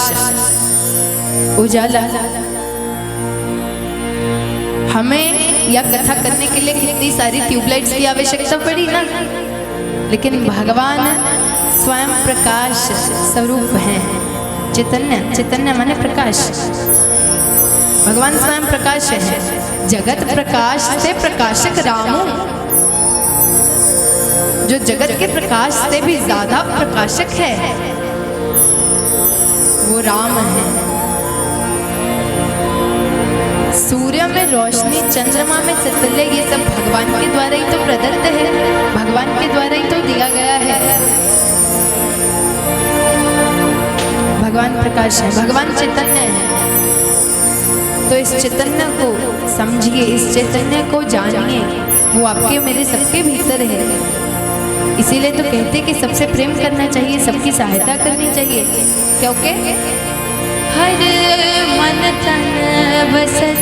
[SPEAKER 3] उजाला। हमें या कथा करने के लिए कितनी सारी ट्यूबलाइट्स की आवश्यकता पड़ी ना, लेकिन भगवान स्वयं प्रकाश स्वरूप हैं। चैतन्य, चैतन्य माने प्रकाश, भगवान स्वयं प्रकाश है। जगत प्रकाश से प्रकाशक रामू, जो जगत के प्रकाश से भी ज्यादा प्रकाशक है वो राम है। सूर्य में रोशनी, चंद्रमा में सतले, ये सब भगवान के द्वारा ही तो प्रदत्त है, भगवान के द्वारा ही तो दिया गया है। भगवान प्रकाश है, भगवान चैतन्य है। तो इस चैतन्य को समझिए, इस चैतन्य को जानिए, वो आपके मेरे सबके भीतर है। इसीलिए तो कहते कि सबसे प्रेम करना चाहिए, सबकी सहायता करनी चाहिए, क्योंकि हर मन तन बसत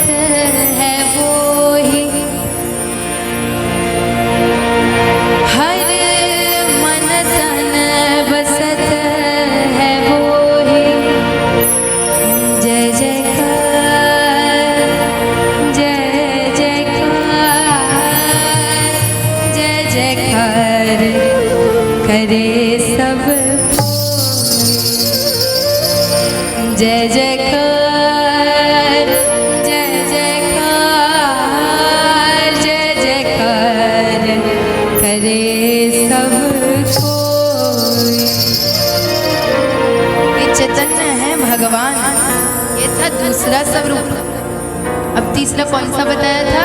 [SPEAKER 3] है वो ही, हर मन तन बसत है वो ही। जय जयकार, जय जयकार, जय जयकार करे सब, जय जयकार, भगवान। ये था दूसरा स्वरूप। अब तीसरा कौन सा बताया था?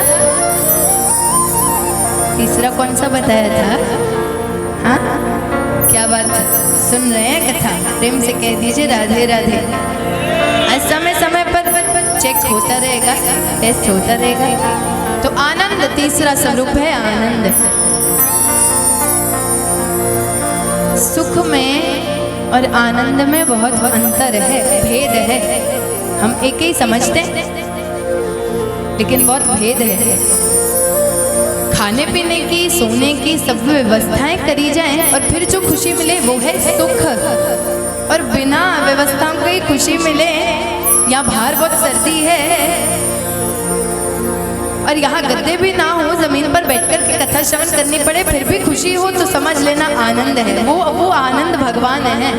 [SPEAKER 3] तीसरा कौन सा बताया था? हाँ, क्या बात है, सुन रहे हैं कथा? प्रेम से कह दीजिए राधे राधे। आज समय समय पर चेक होता रहेगा, टेस्ट होता रहेगा। तो आनंद तीसरा स्वरूप है, आनंद। सुख में और आनंद में बहुत अंतर है, भेद है। हम एक ही समझते हैं लेकिन बहुत भेद है। खाने पीने की, सोने की सब व्यवस्थाएं करी जाएं और फिर जो खुशी मिले वो है सुख। और बिना व्यवस्थाओं की खुशी मिले, यहाँ बाहर बहुत सर्दी है और यहाँ गद्दे भी ना हो, जमीन पर बैठकर के कथा श्रवण करनी पड़े फिर भी खुशी हो, तो समझ लेना आनंद है। वो आनंद भगवान है।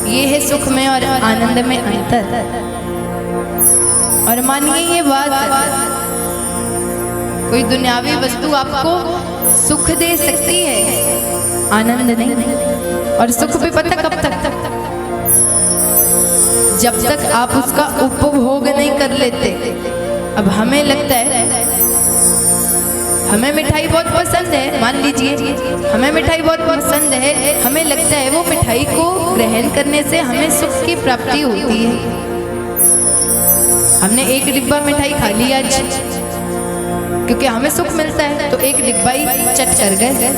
[SPEAKER 3] ये है सुख में और आनंद में अंतर। और मानिए ये बात, कोई दुनियावी वस्तु आपको सुख दे सकती है, आनंद नहीं। और सुख भी पता कब तक? जब तक आप उसका उपभोग नहीं कर लेते। अब हमें लगता है, हमें मिठाई बहुत पसंद है, मान लीजिए हमें मिठाई बहुत पसंद है, हमें लगता है वो मिठाई को ग्रहण करने से हमें सुख की प्राप्ति होती है। हमने एक डिब्बा मिठाई खा लिया आज क्योंकि हमें सुख मिलता है, तो एक डिब्बा ही चट कर गए।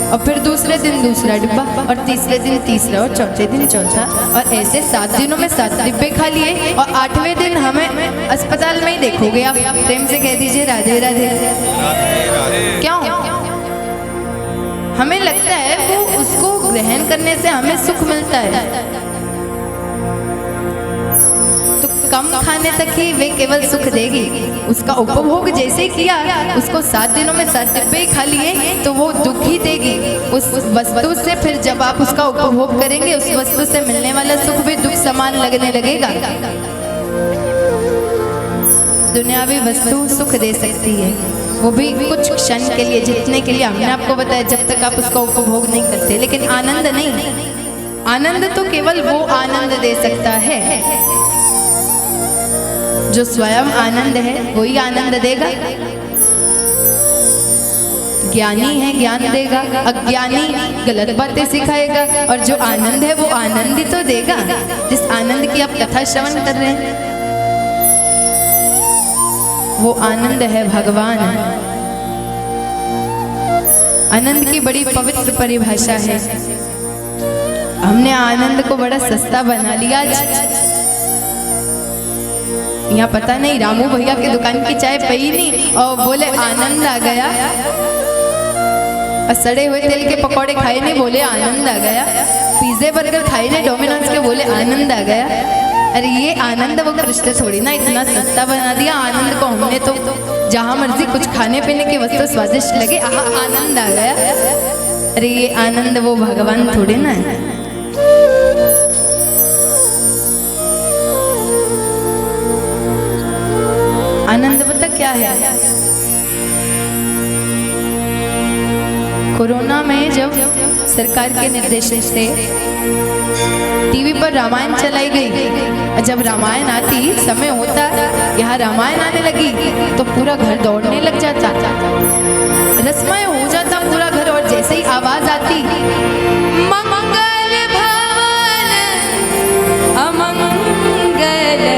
[SPEAKER 3] और फिर दूसरे दिन दूसरा डिब्बा, और तीसरे दिन तीसरा, और चौथे दिन चौथा, और ऐसे 7 दिनों में 7 डिब्बे खा लिए। और 8वें दिन हमें अस्पताल में ही देखोगे आप। प्रेम से कह दीजिए राधे राधे। क्यों? हमें लगता है वो उसको ग्रहण करने से हमें सुख मिलता है, तो कम खाने तक ही वे केवल सुख देगी। उसका उपभोग जैसे किया, उसको 7 दिनों में 7 डिब्बे खा लिए, तो वो दुख ही देगी उस वस्तु से। फिर जब आप उसका उपभोग करेंगे, उस वस्तु से मिलने वाला सुख भी दुख समान लगने लगेगा। दुनियावी वस्तु सुख दे सकती है, वो भी कुछ क्षण के लिए, जितने के लिए हमने आपको बताया, जब तक आप उसका उपभोग नहीं करते। लेकिन आनंद नहीं। आनंद तो केवल वो आनंद दे सकता है जो स्वयं आनंद है, वही आनंद देगा। ज्ञानी है, ज्ञान देगा। अज्ञानी गलत बातें सिखाएगा। और जो आनंद है वो आनंद ही तो देगा, जिस आनंद की आप कथा श्रवण कर रहे हैं, वो आनंद है भगवान। आनंद की बड़ी पवित्र परिभाषा है। हमने आनंद को बड़ा सस्ता बना लिया। यहाँ पता नहीं, रामू भैया की दुकान की चाय पई नहीं और बोले आनंद आ गया, और सड़े हुए तेल के पकौड़े खाए नहीं, बोले आनंद आ गया। पिज्जे बर्गर खाए नहीं डोमिनोज के, बोले आनंद आ गया। अरे ये आनंद वो कृष्ण थोड़ी ना इतना सस्ता बना दिया। आनंद को हमने तो जहाँ मर्जी कुछ खाने पीने की वस्तु स्वादिष्ट लगे, आनंद आ गया। अरे ये आनंद वो भगवान थोड़ी ना है। आनंद पता क्या है? कोरोना में जब सरकार के निर्देशन से टीवी पर रामायण चलाई गई, जब रामायण आती, समय होता, यहाँ रामायण आने लगी तो पूरा घर दौड़ने लग जाता, रसमय हो जाता पूरा घर। और जैसे ही आवाज आती, मंगल भवन अमंगल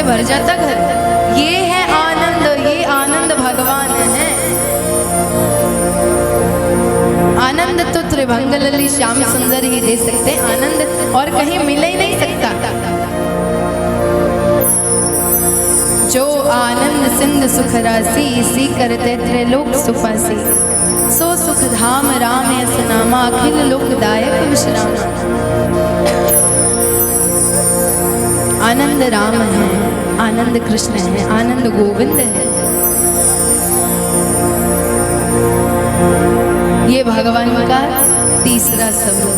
[SPEAKER 3] भर जाता घर। ये है आनंद, ये आनंद भगवान है। आनंद तो त्रिभंग लली श्याम सुंदर ही दे सकते, आनंद और कहीं मिल ही नहीं सकता। जो आनंद सिंध सुख राशि, इसी करते त्रैलोक सुपासी। सो सुख धाम राम यस नामा, अखिल लोकदायक विश्राम। आनंद राम है, आनंद कृष्ण है, आनंद गोविंद है। ये भगवान का तीसरा स्वरूप।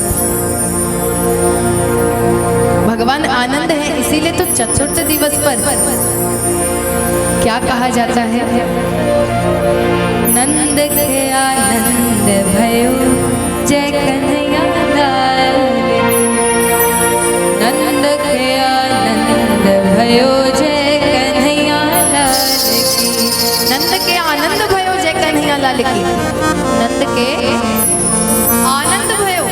[SPEAKER 3] भगवान आनंद है, इसीलिए तो चतुर्थ दिवस पर क्या कहा जाता है? नंद के आनंद भयो जय कन्हैया लाल की। नंद के आनंद भयो जय कन्हैया लाल की। नंद के आनंद भयो जय कन्हैया लाल की। नंद के आनंद भयो,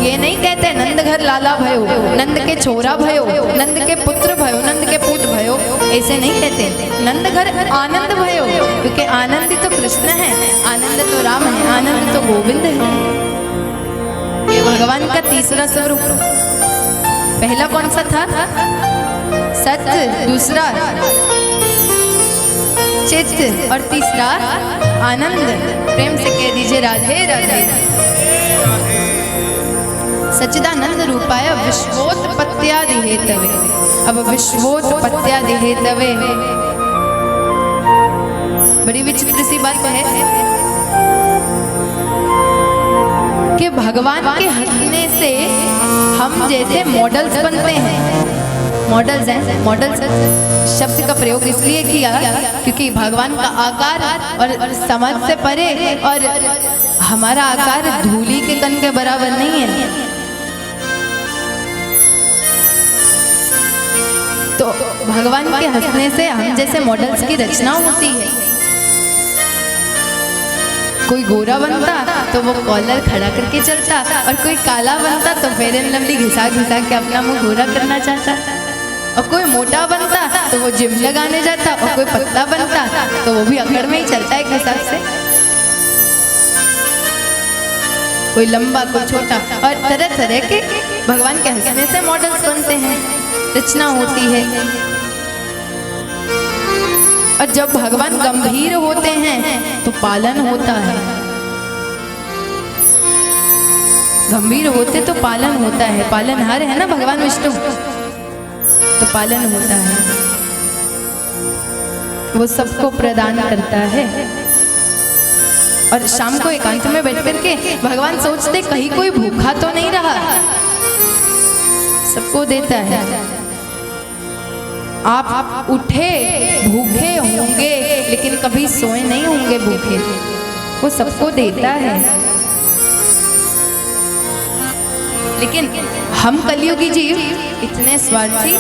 [SPEAKER 3] ये नहीं कहते नंद घर लाला भयो, नंद के छोरा भयो, नंद के पुत्र भयो, नंद के पुत भयो, ऐसे नहीं कहते। नंद घर आनंद भयो, क्योंकि आनंद तो कृष्ण है, आनंद तो राम है, आनंद तो गोविंद है। ये भगवान का तीसरा स्वरूप। पहला कौन सा था? सत्य, दूसरा चित्त और तीसरा आनंद। प्रेम से कह दीजिए राधे राधे। सच्चिदानंद रूपाय विश्वोत्पत्त्यादि हेतवे। अब विश्वोत्पत्त्यादि हेतवे, बड़ी विचित्र सी बात है कि भगवान के हंसने से हम जैसे मॉडल्स बनते हैं। मॉडल्स हैं, मॉडल्स शब्द का प्रयोग इसलिए किया क्योंकि भगवान का आकार और समझ से परे, और हमारा आकार धूली के कण के बराबर नहीं है। तो भगवान के हंसने से हम जैसे मॉडल्स की रचना होती है। कोई गोरा बनता तो वो कॉलर खड़ा करके चलता, और कोई काला बनता तो फेयर एंड लवली घिसा घिसा के अपना मुंह गोरा करना चाहता, और कोई मोटा बनता तो वो जिम लगाने जाता, और कोई पतला बनता तो वो भी अकड़ में ही चलता है एक हिसाब से। कोई लंबा, कोई छोटा, और तरह तरह के भगवान के हंसने से मॉडल्स बनते हैं, रचना होती है। और जब भगवान गंभीर होते हैं तो पालन होता है। गंभीर होते तो पालन होता है। पालनहार है ना भगवान विष्णु, तो पालन होता है। वो सबको प्रदान करता है। और शाम को एकांत में बैठ करके भगवान सोचते कहीं कोई भूखा तो नहीं रहा, सबको देता है। आप उठे भूखे होंगे लेकिन कभी सोए नहीं होंगे भूखे, वो सबको देता है। लेकिन हम कलियुगी जीव इतने स्वार्थी,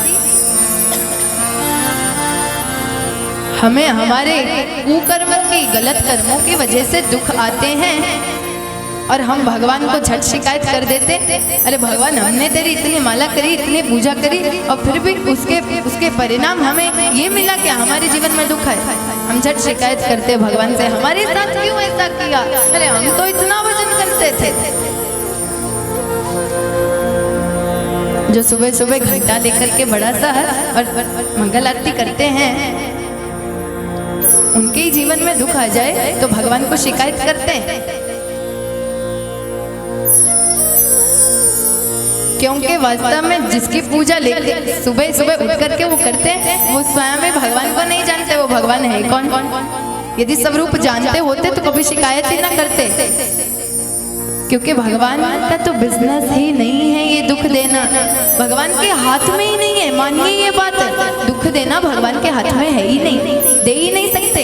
[SPEAKER 3] हमें हमारे कुकर्म की, गलत कर्मों की वजह से दुख आते हैं, और हम भगवान को झट शिकायत कर देते। अरे भगवान, हमने तेरी इतनी माला करी, इतनी पूजा करी, और फिर भी उसके परिणाम हमें ये मिला कि हमारे जीवन में दुख है। हम झट शिकायत करते भगवान से, हमारे साथ क्यों ऐसा किया? अरे हम तो इतना भजन करते थे। जो सुबह सुबह घंटा लेकर के बड़ा सा और मंगल आरती करते हैं, उनके ही जीवन में दुख आ जाए तो भगवान को शिकायत करते हैं। क्योंकि वास्तव में जिसकी पूजा लेके सुबह सुबह उठ करके वो करते हैं, वो स्वयं में भगवान को नहीं जानते वो भगवान है कौन। यदि स्वरूप जानते होते तो कभी शिकायत ही ना करते, क्योंकि भगवान का तो बिजनेस ही नहीं है ये दुख देना। भगवान के हाथ में ही नहीं है, मानिए ये बात। दुख देना भगवान के हाथ में है ही नहीं, दे ही नहीं सकते।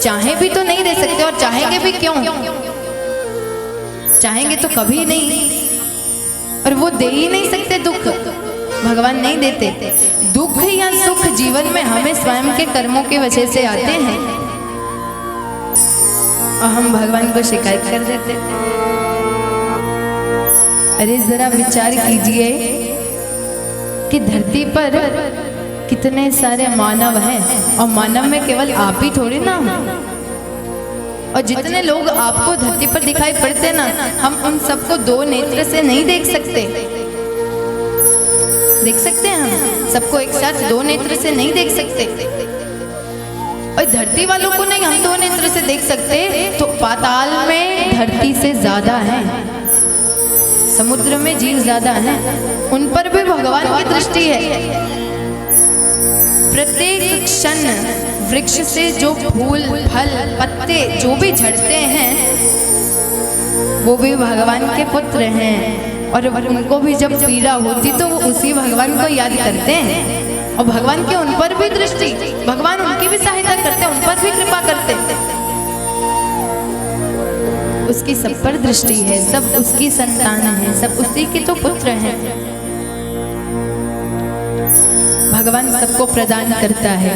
[SPEAKER 3] चाहे भी तो नहीं दे सकते, और चाहेंगे भी क्यों? चाहेंगे तो कभी नहीं, और वो दे ही नहीं सकते। दुख भगवान नहीं देते। दुख या सुख जीवन में हमें स्वयं के कर्मों की वजह से आते हैं, और हम भगवान को शिकायत कर देते। अरे जरा विचार कीजिए कि धरती पर कितने सारे मानव हैं, और मानव में केवल आप ही थोड़ी ना हो। और जितने लोग आपको धरती पर दिखाई पड़ते ना, हम उन सबको दो नेत्र से नहीं देख सकते। देख सकते हैं हम सबको एक साथ दो नेत्र से नहीं देख सकते। और धरती वालों को नहीं हम दो नेत्र से देख सकते, तो पाताल में धरती से ज्यादा है, समुद्र में जीव ज्यादा है, उन पर भी भगवान की दृष्टि है। प्रत्येक क्षण वृक्ष से जो फूल फल पत्ते जो भी झड़ते हैं वो भी भगवान के पुत्र हैं, और उनको भी जब पीड़ा होती तो वो उसी भगवान को याद करते हैं, और भगवान की उन पर भी दृष्टि, भगवान उनकी भी सहायता करते हैं, उन पर भी कृपा करते हैं। उसकी सब पर दृष्टि है, सब उसकी संतान है, सब उसी के तो पुत्र हैं। भगवान सबको प्रदान करता है,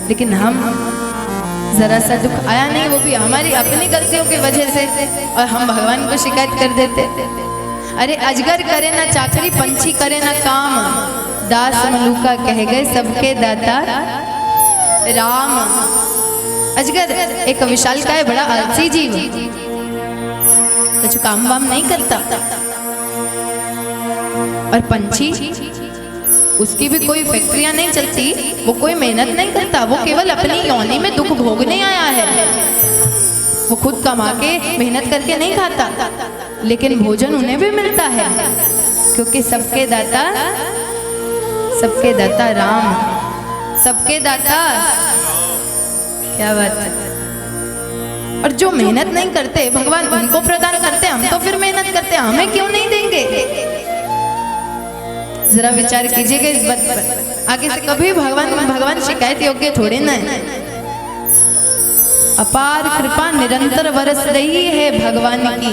[SPEAKER 3] लेकिन हम जरा सा दुख आया नहीं, वो भी हमारी अपनी गलतियों की वजह से, और हम भगवान को शिकायत कर देते। अरे अजगर करे ना चाकरी, पंछी करे ना काम, दास मलूका कह गए सबके दाता राम। अजगर एक विशालकाय बड़ा आलसी जीव, कुछ काम वाम नहीं करता, और पंछी उसकी भी कोई फैक्ट्रियां नहीं चलती, वो कोई मेहनत नहीं करता, वो केवल अपनी योनि में दुख भोगने आया है। वो खुद कमा के मेहनत करके नहीं खाता, लेकिन भोजन उन्हें भी मिलता है, क्योंकि सबके दाता राम, सबके दाता। क्या बात है। और जो मेहनत नहीं करते भगवान उनको प्रदान करते, हम तो फिर मेहनत करते, हमें क्यों नहीं देंगे? जरा विचार कीजिएगा इस बात पर। आगे से कभी भगवान शिकायत योग्य थोड़े ना है। अपार कृपा निरंतर बरस रही है भगवान की।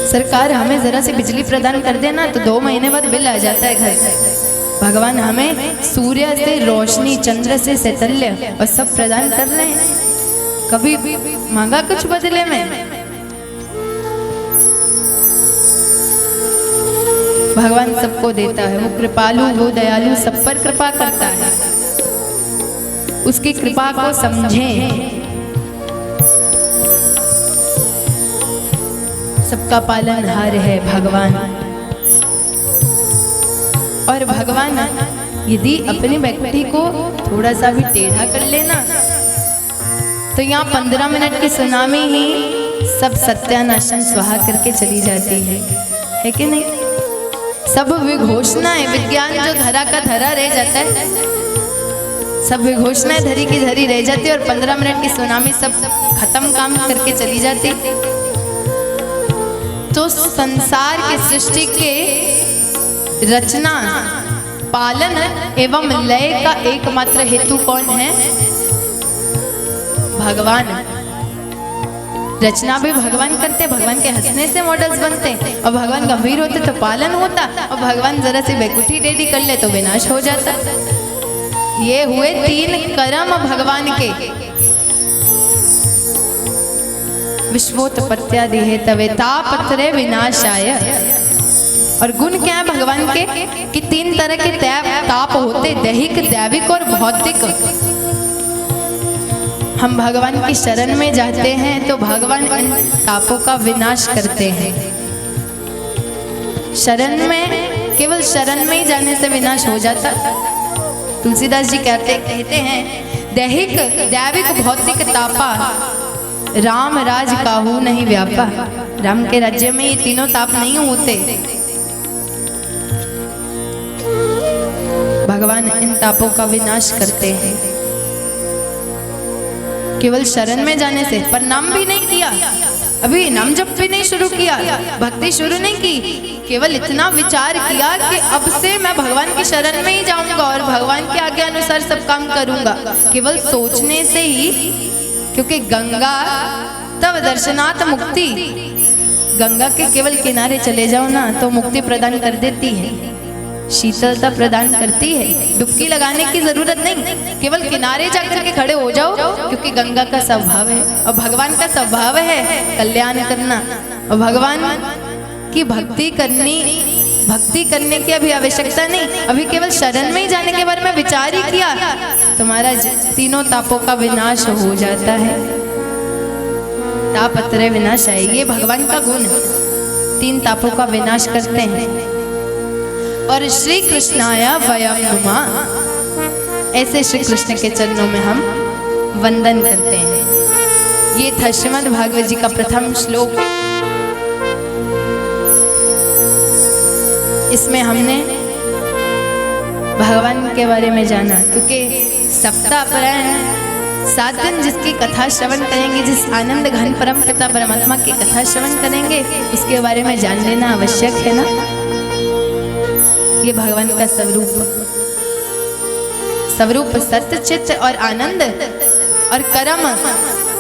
[SPEAKER 3] सरकार हमें जरा सी बिजली प्रदान कर देना तो 2 महीने बाद बिल आ जाता है घर से। भगवान हमें सूर्य से रोशनी, चंद्र से शैतल्य और सब प्रदान कर रहे हैं, कभी मांगा कुछ बदले में? भगवान सबको देता है, वो कृपालु, वो दयालु, सब पर कृपा करता है। उसकी कृपा को समझें। सबका पालनहार है भगवान। और भगवान यदि अपनी व्यक्ति को थोड़ा सा भी टेढ़ा कर लेना तो यहाँ 15 मिनट की सुनामी ही सब सत्यानाशन स्वाहा करके चली जाती है कि नहीं? सब विघोषणाएं, विज्ञान जो धरा का धरा रह जाता है, सब विघोषणाएं धरी की धरी रह जाती है, और 15 मिनट की सुनामी सब खत्म काम करके चली जाती। तो संसार की सृष्टि के रचना, पालन एवं लय का एकमात्र हेतु कौन है? भगवान। रचना भी भगवान करते, भगवान के हंसने से मॉडल्स बनते, और भगवान गंभीर होते तो पालन होता, और भगवान जरा सी बेकुठी टेढ़ी कर ले तो विनाश हो जाता। ये हुए 3 कर्म भगवान के। विश्वोत्पत्त्यादि हेतवे तापत्रय विनाशाय। और गुण क्या है भगवान के कि 3 तरह के ताप होते, दैहिक, दैविक और भौतिक। हम भगवान की शरण में जाते हैं तो भगवान इन तापों का विनाश करते हैं। शरण में, केवल शरण में ही जाने से विनाश हो जाता। तुलसीदास जी कहते हैं दैहिक, दैविक, भौतिक तापा राम राज काहू नहीं व्यापा। राम के राज्य में ये तीनों ताप नहीं होते। भगवान इन तापों का विनाश करते हैं केवल शरण में जाने से। पर नाम भी नहीं किया, अभी नाम जप भी नहीं शुरू किया, भक्ति शुरू नहीं की, केवल इतना विचार किया कि अब से मैं भगवान की शरण में ही जाऊंगा और भगवान के आज्ञा अनुसार सब काम करूंगा। केवल सोचने से ही, क्योंकि गंगा तब दर्शनात् मुक्ति, गंगा के केवल किनारे चले जाओ ना तो मुक्ति प्रदान कर देती है, शीतलता प्रदान करती है। डुबकी लगाने की जरूरत नहीं, केवल किनारे जाकर के खड़े हो जाओ, क्योंकि गंगा का स्वभाव है और भगवान का स्वभाव है कल्याण करना। और भगवान की भक्ति करनी भक्ति करने की अभी आवश्यकता नहीं, अभी केवल शरण में ही जाने के बारे में विचार ही किया तुम्हारा तीनों तापों का विनाश हो जाता है। तापत्रय विनाश है, ये भगवान का गुण है, 3 तापों का विनाश करते हैं। और श्री कृष्णाया वयम नुमः, ऐसे श्री कृष्ण के चरणों में हम वंदन करते हैं। ये था श्रीमद् भागवत जी का प्रथम श्लोक। इसमें हमने भगवान के बारे में जाना, क्योंकि सप्ताह अपरायण 7 दिन जिसकी कथा श्रवण करेंगे, जिस आनंद घन परम पिता परमात्मा की कथा श्रवण करेंगे, उसके बारे में जान लेना आवश्यक है ना। ये भगवान का स्वरूप सत्य चित्त और आनंद और कर्म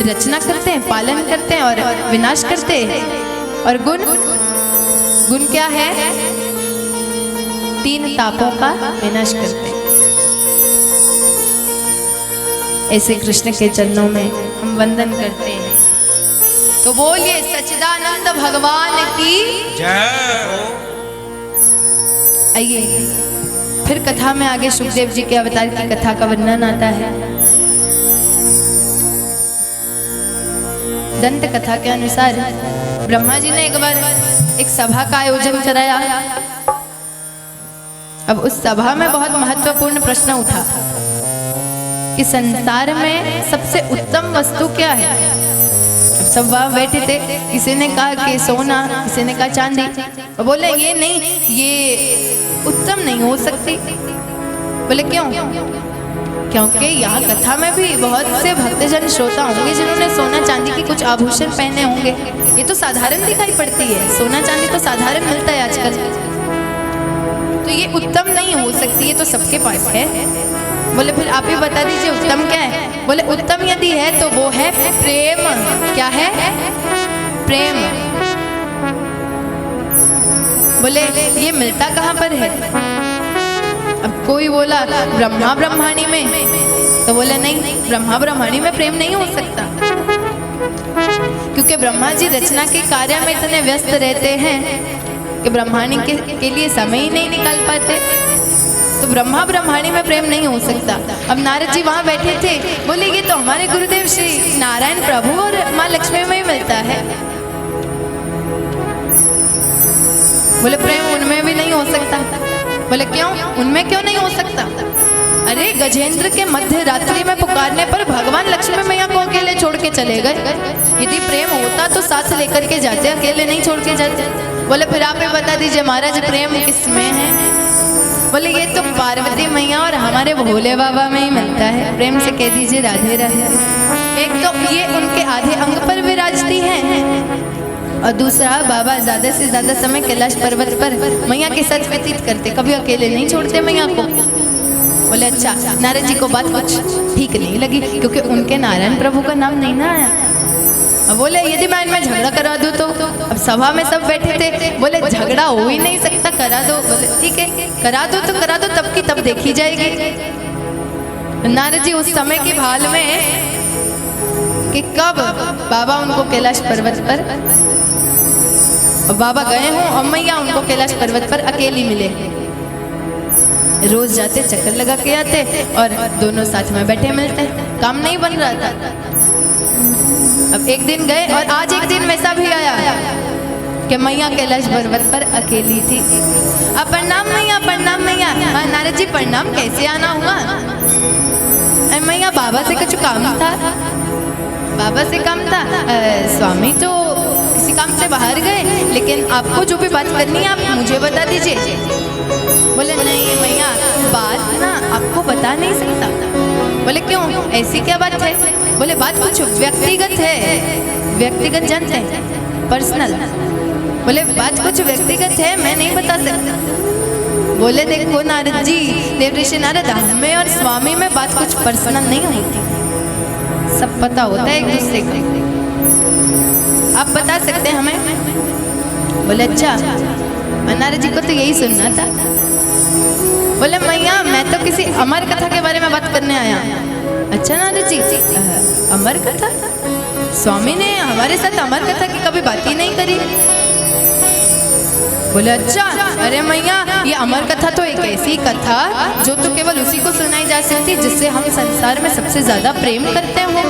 [SPEAKER 3] रचना करते हैं, पालन करते हैं और विनाश करते हैं। और गुण क्या है? 3 तापों का विनाश करते हैं। ऐसे कृष्ण के चरणों में हम वंदन करते हैं। तो बोलिए सच्चिदानंद भगवान की
[SPEAKER 4] जय।
[SPEAKER 3] आइए फिर कथा में आगे सुखदेव जी के अवतार की कथा का वर्णन आता है। दंत कथा के अनुसार ब्रह्मा जी ने एक बार एक सभा का आयोजन कराया। अब उस सभा में बहुत महत्वपूर्ण प्रश्न उठा कि संसार में सबसे उत्तम वस्तु क्या है। सब वहां बैठे थे, किसी ने कहा कि सोना, किसी ने कहा चांदी, और बोले ये नहीं, ये उत्तम नहीं हो सकती। बोले क्यों? क्योंकि यहाँ कथा में भी बहुत से भक्तजन श्रोता होंगे जिन्होंने सोना चांदी की कुछ आभूषण पहने होंगे। ये तो साधारण दिखाई पड़ती है, सोना चांदी तो साधारण मिलता है आजकल, तो ये उत्तम नहीं हो सकती, ये तो सबके पास है। बोले फिर आप ही बता दीजिए उत्तम क्या है। बोले उत्तम यदि है तो वो है प्रेम। क्या है? प्रेम। बोले ये मिलता कहाँ पर है? अब कोई बोला ब्रह्मा ब्रह्माणी में, तो बोले नहीं, ब्रह्मा ब्रह्माणी में प्रेम नहीं हो सकता, क्योंकि ब्रह्मा जी रचना के कार्य में इतने व्यस्त रहते हैं कि ब्रह्माणी के लिए समय ही नहीं निकाल पाते। तो ब्रह्मा ब्रह्माणी में प्रेम नहीं हो सकता। अब नारद जी वहां बैठे थे, बोले ये तो हमारे गुरुदेव श्री नारायण प्रभु और माँ लक्ष्मी में ही मिलता है। बोले प्रेम उनमें भी नहीं हो सकता। बोले क्यों? उनमें क्यों नहीं हो सकता? अरे गजेंद्र के मध्य रात्रि में पुकारने पर भगवान लक्ष्मी मैया को अकेले छोड़ के चले गए। यदि प्रेम होता तो साथ लेकर के जाते, अकेले नहीं छोड़ के जाते। बोले फिर आप ही बता दीजिए महाराज प्रेम किसमें है? बोले ये तो पार्वती मैया और हमारे भोले बाबा में ही मिलता है। प्रेम से कह दीजिए राधे राधे। एक तो ये उनके आधे अंग पर विराजती हैं, और दूसरा बाबा ज्यादा से ज्यादा समय कैलाश पर्वत पर मैया के साथ व्यतीत करते, कभी अकेले नहीं छोड़ते मैया को। बोले अच्छा। नारद जी को बात कुछ ठीक नहीं लगी, क्योंकि उनके नारायण प्रभु का नाम नहीं ना आया। अब बोले यदि मैं इनमें झगड़ा करा दूं तो? अब सभा में सब बैठे थे, बोले झगड़ा हो ही नहीं सकता, करा दो। बोले ठीक है करा दो, तो करा दो, तब की तब देखी जाएगी। नारद जी उस समय की भाल में कि कब बाबा उनको कैलाश पर्वत पर, बाबा गए हों और मैया उनको कैलाश पर्वत पर अकेली मिले। रोज जाते चक्कर लगा के आते और दोनों साथ में बैठे मिलते, काम नहीं बन रहा था। अब एक दिन गए और आज एक दिन वैसा भी आया कि मैया कैलाश पर्वत पर अकेली थी। अब प्रणाम मैया, प्रणाम मैया। हाँ नारद जी प्रणाम, कैसे आना हुआ? मैया बाबा से कुछ काम था। बाबा से काम था? स्वामी तो किसी काम से बाहर गए, लेकिन आपको जो भी बात करनी है आप मुझे बता दीजिए। बोले नहीं मैया बात ना आपको बता नहीं सकता। बोले क्यों, ऐसी क्या बात है? बोले बात कुछ व्यक्तिगत है, व्यक्तिगत जानते हैं, पर्सनल। बोले बात कुछ व्यक्तिगत है, मैं नहीं बता सकता। बोले देखो नारद जी, देवऋषि नारद, हमें और स्वामी में बात कुछ पर्सनल नहीं होती, सब पता होता है एक दूसरे को, आप बता सकते हैं हमें। बोले अच्छा। नारद जी को तो यही सुनना था। बोले मैया मैं तो किसी अमर कथा के बारे में बात करने आया। अच्छा नारद जी, अमर कथा? स्वामी ने हमारे साथ अमर कथा की कभी बात ही नहीं करी। बोले अच्छा, अरे मैया ये अमर कथा तो एक ऐसी कथा जो तो केवल उसी को सुनाई जा सकती जिससे हम संसार में सबसे ज्यादा प्रेम करते हो।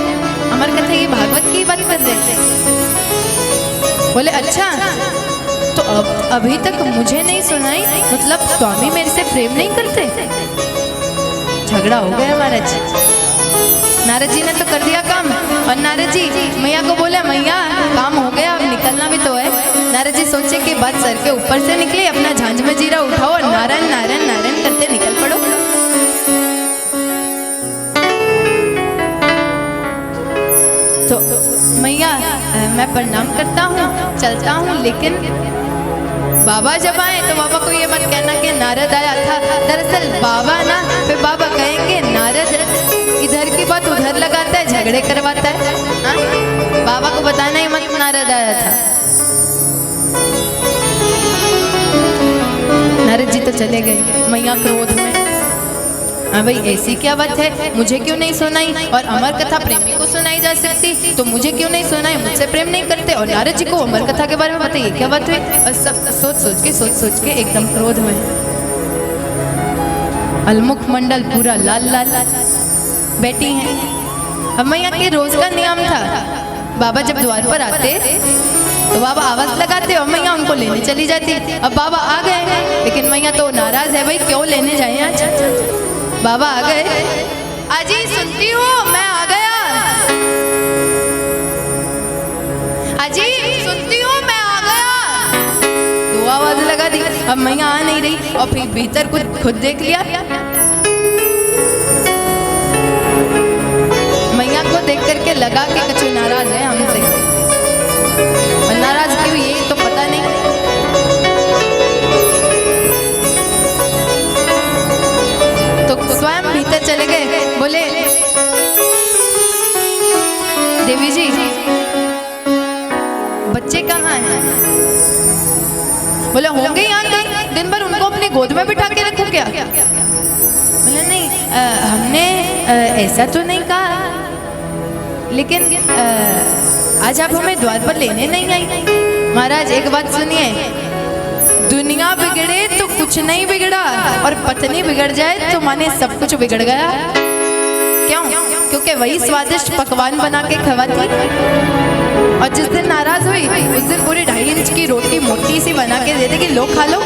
[SPEAKER 3] अमर कथा ये भागवत की बात कर रहे थे। बोले अच्छा, तो अब अभी तक मुझे नहीं सुनाई, मतलब स्वामी मेरे से प्रेम नहीं करते। झगड़ा हो गया महाराज। नारद जी ने तो कर दिया काम, और नारद जी मैया को बोला मैया काम हो गया, अब निकलना भी तो है। नारद जी सोचे कि बात सर के ऊपर से निकले, अपना झांझ में जीरा उठाओ और नारायण नारायण नारायण करते निकल पड़ो। तो मैया मैं प्रणाम करता हूँ, चलता हूँ, लेकिन बाबा जब आए तो बाबा को ये मत कहना कि नारद आया था। दरअसल बाबा ना, फिर बाबा कहेंगे नारद इधर की बात उधर लगाता है, झगड़े करवाता है। हाँ? बाबा को बताना ही मत नारद आया था। नारद जी तो चले गए मैया क्रोध में। हाँ भाई ऐसी क्या बात है, मुझे क्यों नहीं सुनाई? और अमर कथा प्रेमी को सुनाई जा सकती, तो मुझे क्यों नहीं सुनाई? मुझसे प्रेम नहीं करते और नारद जी को अमर कथा के बारे में बताइए क्या बात हुई? और सब सोच के एकदम क्रोध में। अलमुख मंडल पूरा लाल लाल बैठी हैं। अब मैया के रोज का नियम था, बाबा जब द्वार पर आते तो बाबा आवाज लगाते और मैया उनको लेने चली जाती। अब बाबा आ गए, लेकिन मैया तो नाराज है, भाई क्यों लेने जाए आज? बाबा आ गए, अजी सुनती हो मैं आ गया, अजी सुनती हो मैं आ गया। दो आवाज लगा दी, अब मैया आ नहीं रही, और फिर भीतर कुछ खुद देख लिया। मैया को देख करके लगा कि कुछ नाराज है हमसे, और नाराज क्यों ये तो पता नहीं। तो स्वयं भीतर चले गए, बोले देवी जी बच्चे कहाँ हैं? बोले होंगे यहाँ कहीं, दिन भर उनको अपनी गोद में बिठा के रखो क्या? बोले नहीं हमने ऐसा तो नहीं कहा, लेकिन आज आप हमें द्वार पर लेने नहीं आई। महाराज एक बात सुनिए, दुनिया बिगड़े तो कुछ नहीं बिगड़ा, और पत्नी बिगड़ जाए तो माने सब कुछ बिगड़ गया। क्यों? क्योंकि वही स्वादिष्ट पकवान बना के खवाती, और जिस दिन नाराज हुई उस दिन पूरी 2.5 इंच की रोटी मोटी सी बना के दे देगी, लो खा लो।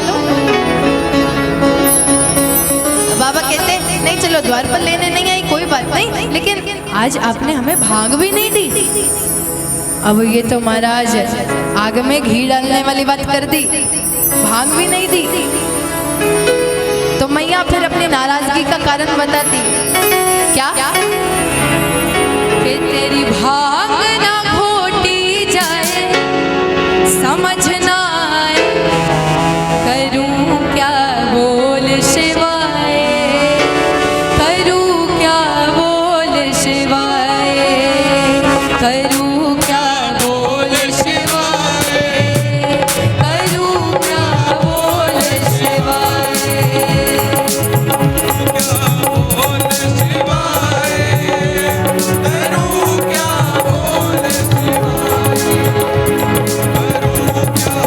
[SPEAKER 3] बाबा कहते नहीं चलो द्वार पर लेने नहीं आई, कोई बात नहीं, लेकिन आज आपने हमें भाग भी नहीं दी। अब ये तो महाराज आग में घी डालने वाली बात कर दी, भाग भी नहीं दी। तो मैया फिर अपनी नाराजगी का कारण बताती, क्या कि तेरी भाग ना खोटी जाए, समझ ना आए करूं क्या बोल शिवाय, करूं क्या बोल शिवाय, करूं क्या बोल शिवाय, करूं क्या बोल शिवाय,
[SPEAKER 4] बोल शिवाय, करूं क्या बोल शिवाय, करूं क्या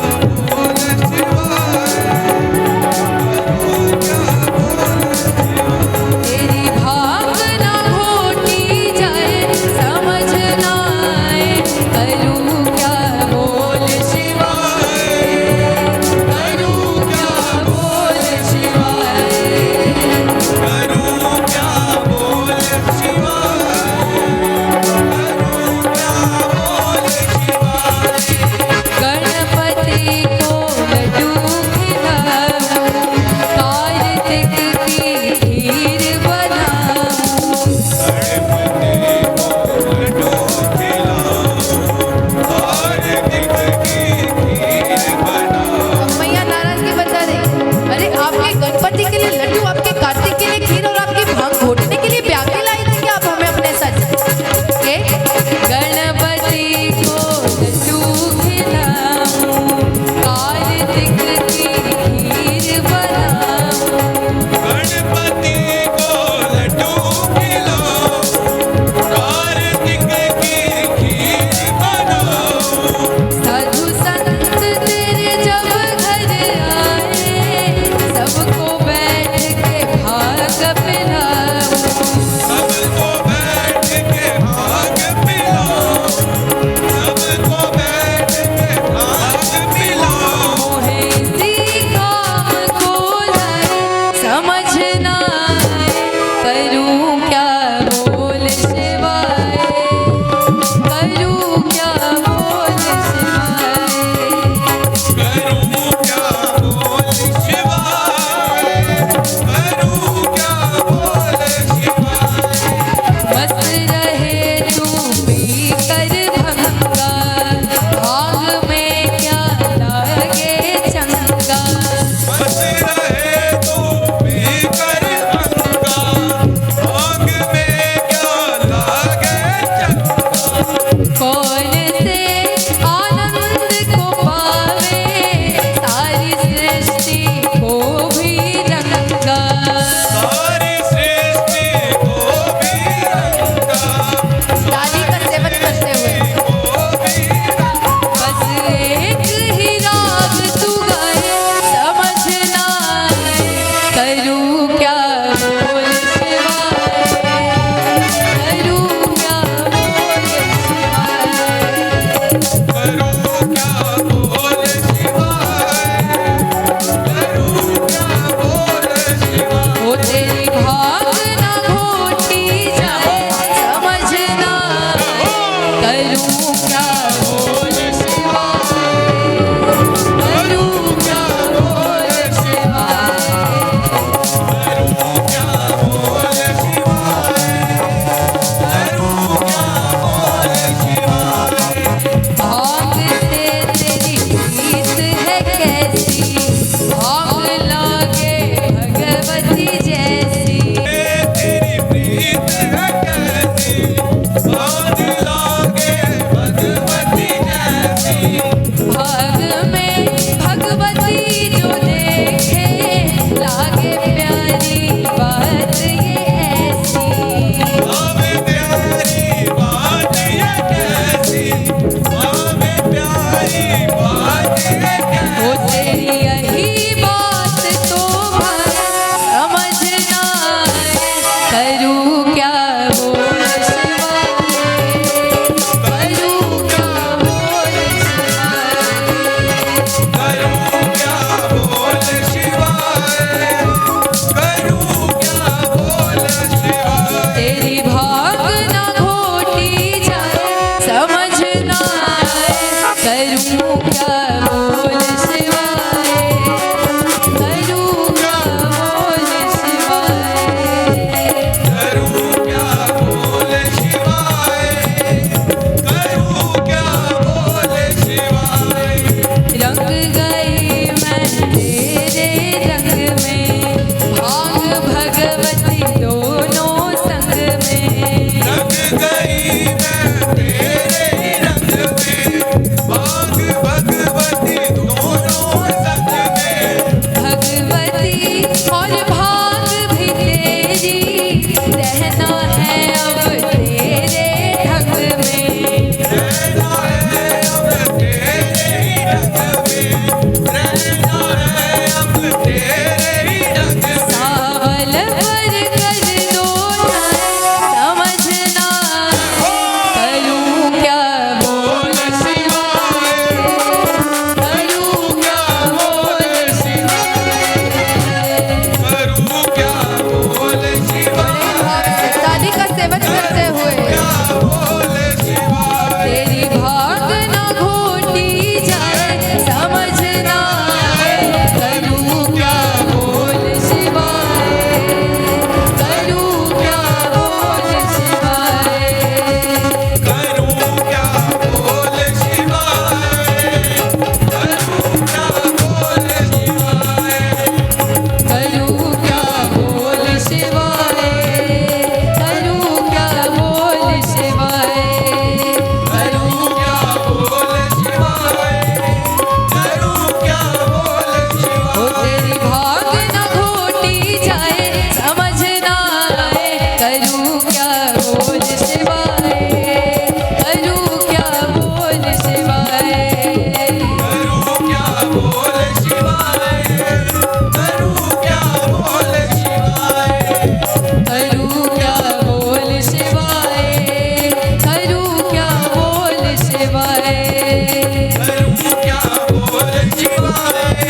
[SPEAKER 4] शिवाय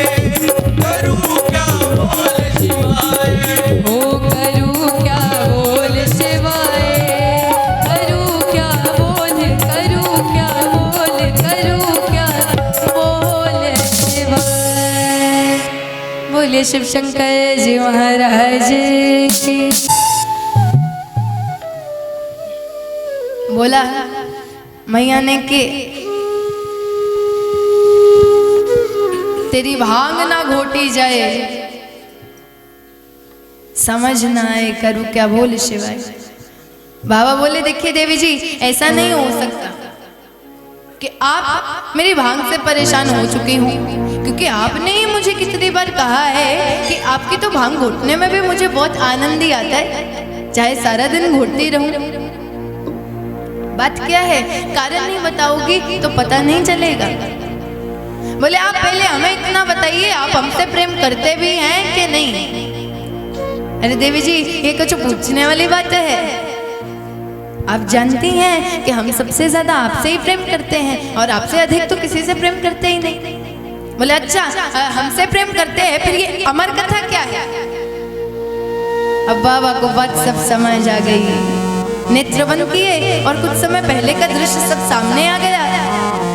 [SPEAKER 4] करूं क्या बोल शिवाय
[SPEAKER 3] हो करूं क्या बोल शिवाय करूं क्या बोल करूं क्या बोल करूं क्या बोल शिवाय। बोले शिव शंकर जी महाराज की। बोला मैया ने कि तेरी भांग ना घोटी जाए, समझ ना आए करूं क्या बोल शिवाय। बाबा बोले देखिए देवी जी, ऐसा नहीं हो सकता कि आप मेरी भांग से परेशान हो चुकी हूँ, क्योंकि आपने ही मुझे कितनी बार कहा है कि आपकी तो भांग घोटने में भी मुझे बहुत आनंद ही आता है, चाहे सारा दिन घोटती रहूं। बात क्या है, कारण नहीं बताओगी तो पता नहीं चलेगा। बोले आप पहले हमें इतना बताइए, आप हमसे प्रेम करते भी हैं कि नहीं। अरे देवी जी, ये कुछ पूछने वाली बात है। आप जानती हैं कि हम सबसे ज्यादा आपसे ही प्रेम करते हैं और आपसे अधिक तो किसी से प्रेम करते ही नहीं। बोले अच्छा, हमसे प्रेम करते हैं, फिर ये अमर कथा क्या है। अब बाबा को बात सब समझ आ गई, नेत्र बंद किए और कुछ समय पहले का दृश्य सब सामने आ गया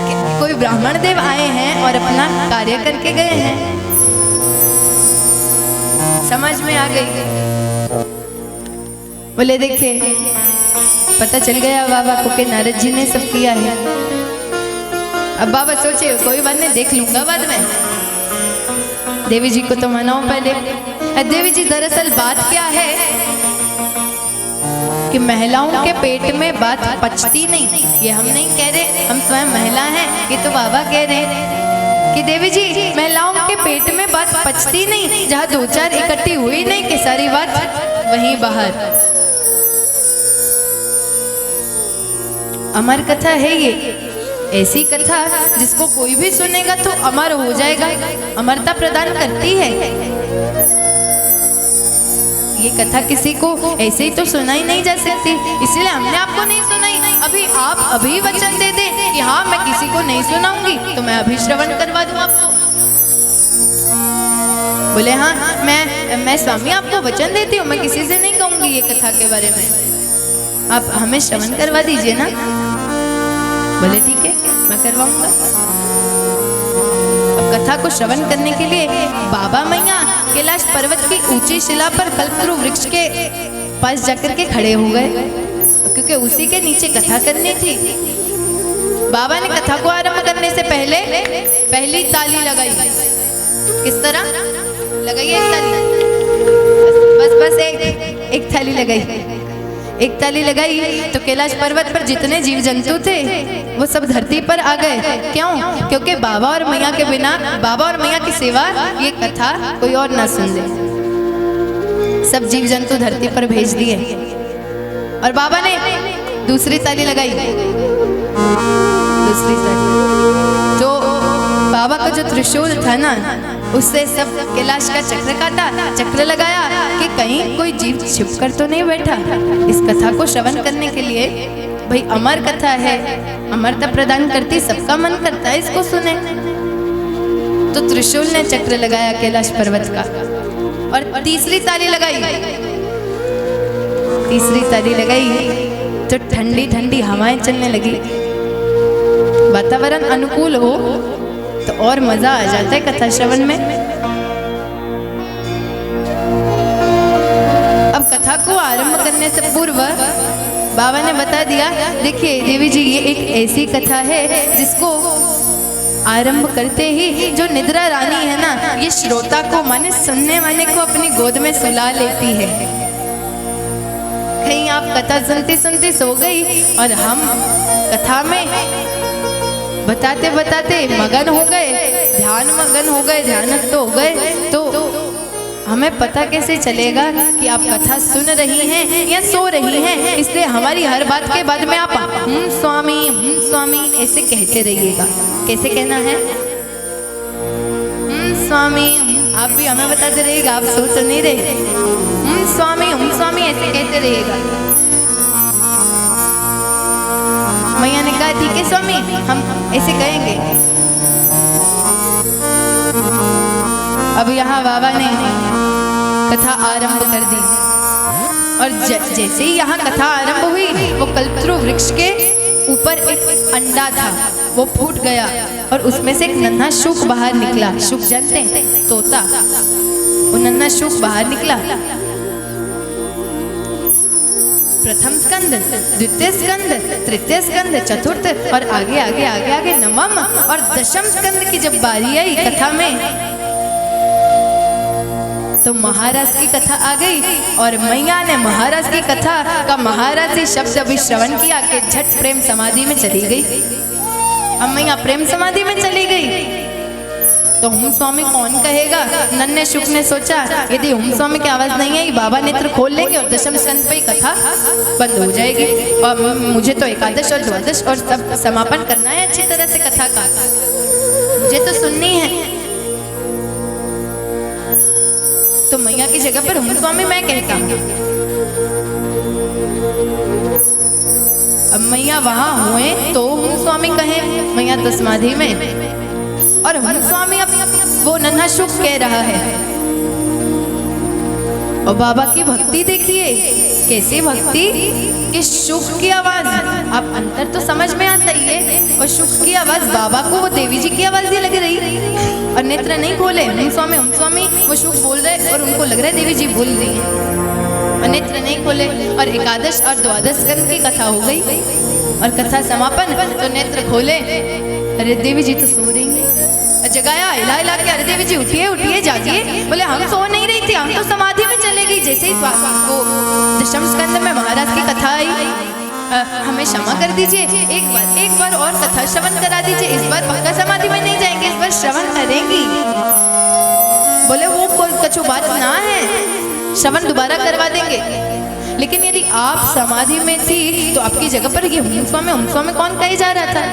[SPEAKER 3] कि कोई ब्राह्मण देव आए हैं और अपना कार्य करके गए हैं। समझ में आ गई। बोले देखे, पता चल गया बाबा को कि नारद जी ने सब किया है। अब बाबा सोचे कोई बात नहीं, देख लूंगा बाद में। देवी जी को तो मनाओ पहले। देवी जी दरअसल बात क्या है कि महिलाओं के पेट में बात पचती नहीं। ये हम नहीं कह रहे, हम स्वयं महिला हैं, ये तो बाबा कह रहे हैं कि देवी जी महिलाओं के पेट में बात पचती नहीं, जहाँ दो चार इकट्ठी हुई नहीं कि सारी बात वहीं बाहर। अमर कथा है ये, ऐसी कथा जिसको कोई भी सुनेगा तो अमर हो जाएगा, अमरता प्रदान करती है। ये कथा किसी को ऐसे ही तो सुनाई नहीं जा सकती, इसलिए हमने आपको नहीं सुनाई। अभी आप अभी वचन दे दे कि हाँ मैं किसी को नहीं सुनाऊंगी, तो मैं अभी श्रवण करवा दूं आपको। बोले हाँ, मैं स्वामी आपको वचन देती हूँ, मैं किसी से नहीं कहूंगी ये कथा के बारे में, आप हमें श्रवण करवा दीजिए ना। बोले ठीक है, मैं करवाऊंगा। अब कथा को श्रवण करने के लिए बाबा मैया कैलाश पर्वत की ऊंची शिला पर कल्पतरु वृक्ष के पास जाकर के खड़े हो गए, क्योंकि उसी के नीचे कथा करनी थी। बाबा ने कथा को आरंभ करने से पहले पहली ताली लगाई। किस तरह लगाइए? एक ताली, बस एक थाली लगाई। एक ताली लगाई तो कैलाश पर्वत पर जितने जीव जंतु थे वो सब धरती पर आ गए। क्यों? क्योंकि बाबा और मैया के बिना, बाबा और मैया की सेवा ये कथा कोई और ना सुन ले। सब जीव जंतु धरती पर भेज दिए और बाबा ने दूसरी ताली लगाई। दूसरी ताली तो बाबा का जो त्रिशूल था ना, उससे सब कैलाश का चक्र काटा, चक्र लगाया कि कहीं कोई जीव छिप कर तो नहीं बैठा। इस कथा को श्रवण करने के लिए, भाई अमर कथा है, अमरता प्रदान करती, सबका मन करता है इसको सुने। तो त्रिशूल ने चक्र लगाया कैलाश पर्वत का और तीसरी ताली लगाई। तीसरी ताली लगाई तो ठंडी ठंडी हवाएं चलने लगी। वातावरण अनुकूल हो तो और मजा आ जाता है कथा श्रवण में। अब कथा को आरंभ करने से पूर्व बाबा ने बता दिया, देखिए देवी जी ये एक ऐसी कथा है जिसको आरंभ करते ही जो निद्रा रानी है ना, ये श्रोता को, माने सुनने वाले को अपनी गोद में सुला लेती है। कहीं आप कथा सुनते सुनते सो गई और हम कथा में बताते बताते मगन हो गए, ध्यान मगन हो गए, ध्यानस्थ हो गए, तो हमें पता कैसे चलेगा कि आप कथा सुन रही हैं या सो रही हैं। इसलिए हमारी हर बात के बाद में आप स्वामी ऐसे कहते रहिएगा। कैसे कहना है? स्वामी। आप भी हमें बताते रहिएगा, आप सो तो नहीं रहे। स्वामी ऐसे कहते रहिएगा। मैया ने कहा ठीक है स्वामी, हम ऐसे कहेंगे। अब यहाँ बाबा ने कथा आरंभ कर दी और जैसे ही यहाँ कथा आरंभ हुई वो कल्पतरु वृक्ष के ऊपर एक अंडा था, वो फूट गया और उसमें से एक नन्हा शुक बाहर निकला। शुक जानते हैं, तोता, वो नन्हा शुक बाहर निकला। प्रथम स्कंद, द्वितीय स्कंद, तृतीय स्कंद, चतुर्थ और आगे आगे आगे आगे नवम और दशम स्कंद की जब बारी आई कथा में तो महाराज की कथा आ गई और मैया ने महाराज की कथा का महाराज से शब्द अभी श्रवण किया कि झट प्रेम समाधि में चली गई। अब मैया प्रेम समाधि में चली गई तो हम स्वामी कौन कहेगा। नन्हे शुक ने सोचा यदि हम स्वामी की आवाज नहीं आई बाबा नेत्र खोल लेंगे और दशम स्कंद पे कथा बंद हो जाएगी और मुझे तो एकादश और द्वादश और सब समापन करना है अच्छी तरह से कथा का, मुझे तो सुननी है। तो मैया की जगह पर हम स्वामी मैं कहता हूँ। अब मैया वहां हुए तो हम स्वामी कहे, मैया तो समाधि में और हम स्वामी अब वो नन्हा शुक कह रहा है। और बाबा की भक्ति देखिए कैसी भक्ति कि शुक की आवाज, आप अंतर तो समझ में आता ही है, और शुक की आवाज बाबा को वो देवी जी की आवाज ही लग रही और नेत्र नहीं खोले। हम स्वामी वो शुक बोल रहे और उनको लग रहा है देवी जी बोल रही है और नेत्र नहीं खोले और एकादश और द्वादश स्कंद की कथा हो गई और कथा समापन तो नेत्र खोले, अरे देवी जी तो सो रही है। जगाया हिला हिला के, अरे देवी जी उठिए उठिए जागिए। बोले हम सो नहीं रही थी, हम तो समाधि में चले गई। जैसे ही वो दशम स्कंद में महाराज की कथा आई, हमें क्षमा कर दीजिए, एक बार और कथा श्रवण करा दीजिए, इस बार पक्का समाधि में नहीं जाएंगे, इस बार श्रवण करेंगी। बोले वो कोई कछु बात ना है, श्रवण दोबारा करवा देंगे। लेकिन यदि आप समाधि में थी तो आपकी जगह पर ये हम स्वामी कौन कहे जा रहा था।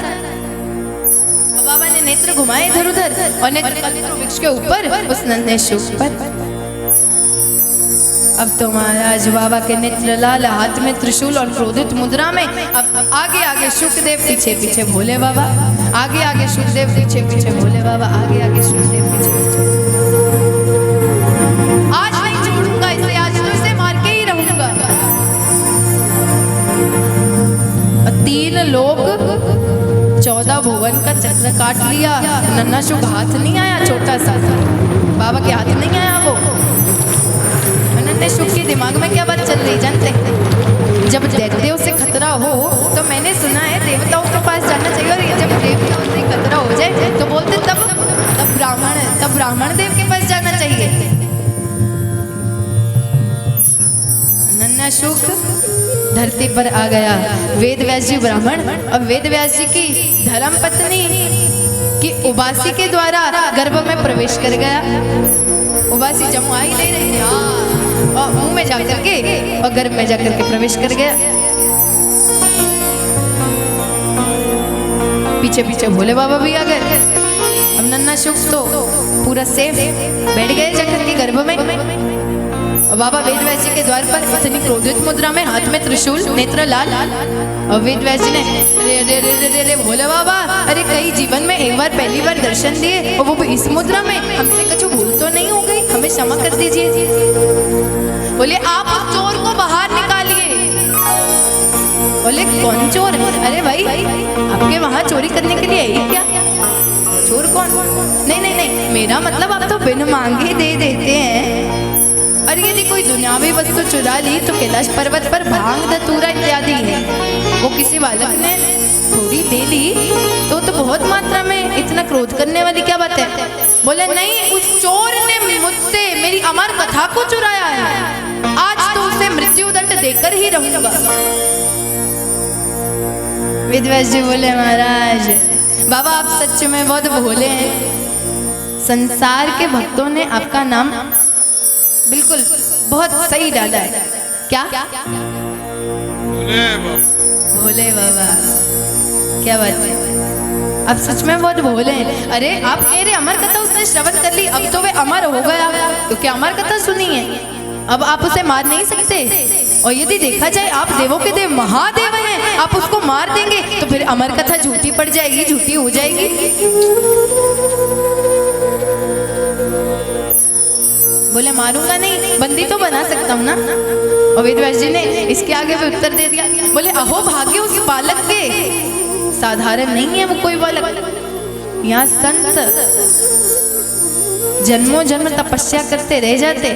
[SPEAKER 3] बाबा ने नेत्र घुमाए इधर उधर और नेत्र कल्पतरु वृक्ष के ऊपर उस नन्हे शुक पर। अब तो महाराज बाबा के नेत्र लाल, हाथ में त्रिशूल और क्रोधित मुद्रा में। अब आगे आगे शुकदेव, पीछे पीछे भोले बाबा, आगे आगे शुकदेव, पीछे पीछे भोले बाबा, आगे आगे शुकदेव, पीछे पीछे। आज नहीं छोड़ूंगा इसे, आज तो इसे मार के ही रहूंगा। और 3 लोग 14 भुवन का चक्र काट लिया। नन्हा शुक हाथ नहीं आया, छोटा सा बाबा के हाथ नहीं आया वो। नन्हे शुक के दिमाग में क्या बात चल रही जानते? जब दैत्यों से खतरा हो तो मैंने सुना है देवताओं के पास जाना चाहिए, और जब देवताओं से खतरा हो जाए तो बोलते तब ब्राह्मण देव के पास जाना चाहिए। नन्हा शुक धरती पर आ गया। वेद व्यास जी ब्राह्मण और वेद व्यास जी की धर्म पत्नी की उबासी के द्वारा गर्भ में प्रवेश कर गया। उबासी जमुआई ले रही थी और मुंह में जाकर के और गर्भ में जाकर के प्रवेश कर गया। पीछे पीछे भोले बाबा भी आ गए। अब नन्हा शुक तो पूरा सेफ बैठ गए जाकर के गर्भ में। बाबा वेद व्यास जी के द्वार पर इतनी क्रोधित मुद्रा में, हाथ में त्रिशूल, नेत्र लाल। और वेद व्यास जी ने अरे भोले बाबा, अरे कई जीवन में एक बार पहली बार दर्शन दिए और वो भी इस मुद्रा में, हमसे कुछ भूल तो नहीं हो गई, हमें क्षमा कर दीजिए। बोले आप उस चोर को बाहर निकालिए। बोले कौन चोर? अरे भाई आपके वहां चोरी करने के लिए आई क्या? चोर कौन? नहीं, मेरा मतलब आप तो बिन मांगे दे देते हैं। और यदि कोई दुनियावी वस्तु चुरा ली तो कैलाश पर्वत पर भांग, धतूरा इत्यादि है, वो किसी बालक ने थोड़ी दे ली तो बहुत मात्रा में, इतना क्रोध करने वाली क्या बात है? बोले नहीं, उस चोर ने मुझसे मेरी अमर कथा को चुराया है, आज तो उसे मृत्यु दंड देकर ही रहूंगा। वेद व्यास जी बोले महाराज बाबा आप सच में बहुत भोले हैं। संसार के भक्तों ने आपका नाम बिल्कुल बहुत सही डाला है। क्या? भोले बाबा, क्या बात है, आप सच में बहुत भोले हैं। अरे आप कह रहे अमर कथा उसने श्रवण कर ली, अब तो वे अमर हो गया, तो क्या अमर कथा सुनी है? अब आप उसे मार नहीं सकते। और यदि देखा जाए आप देवों के देव महादेव हैं, आप उसको मार देंगे तो फिर अमर कथा झूठी पड़ जाएगी, झूठी हो जाएगी। मारूंगा नहीं, बंदी तो बना सकता हूँ ना। और वेद व्यास जी ने इसके आगे भी उत्तर दे दिया, बोले अहो भाग्य उस बालक के, साधारण नहीं है वो कोई बालक। यहाँ संत जन्मों जन्म तपस्या करते रह जाते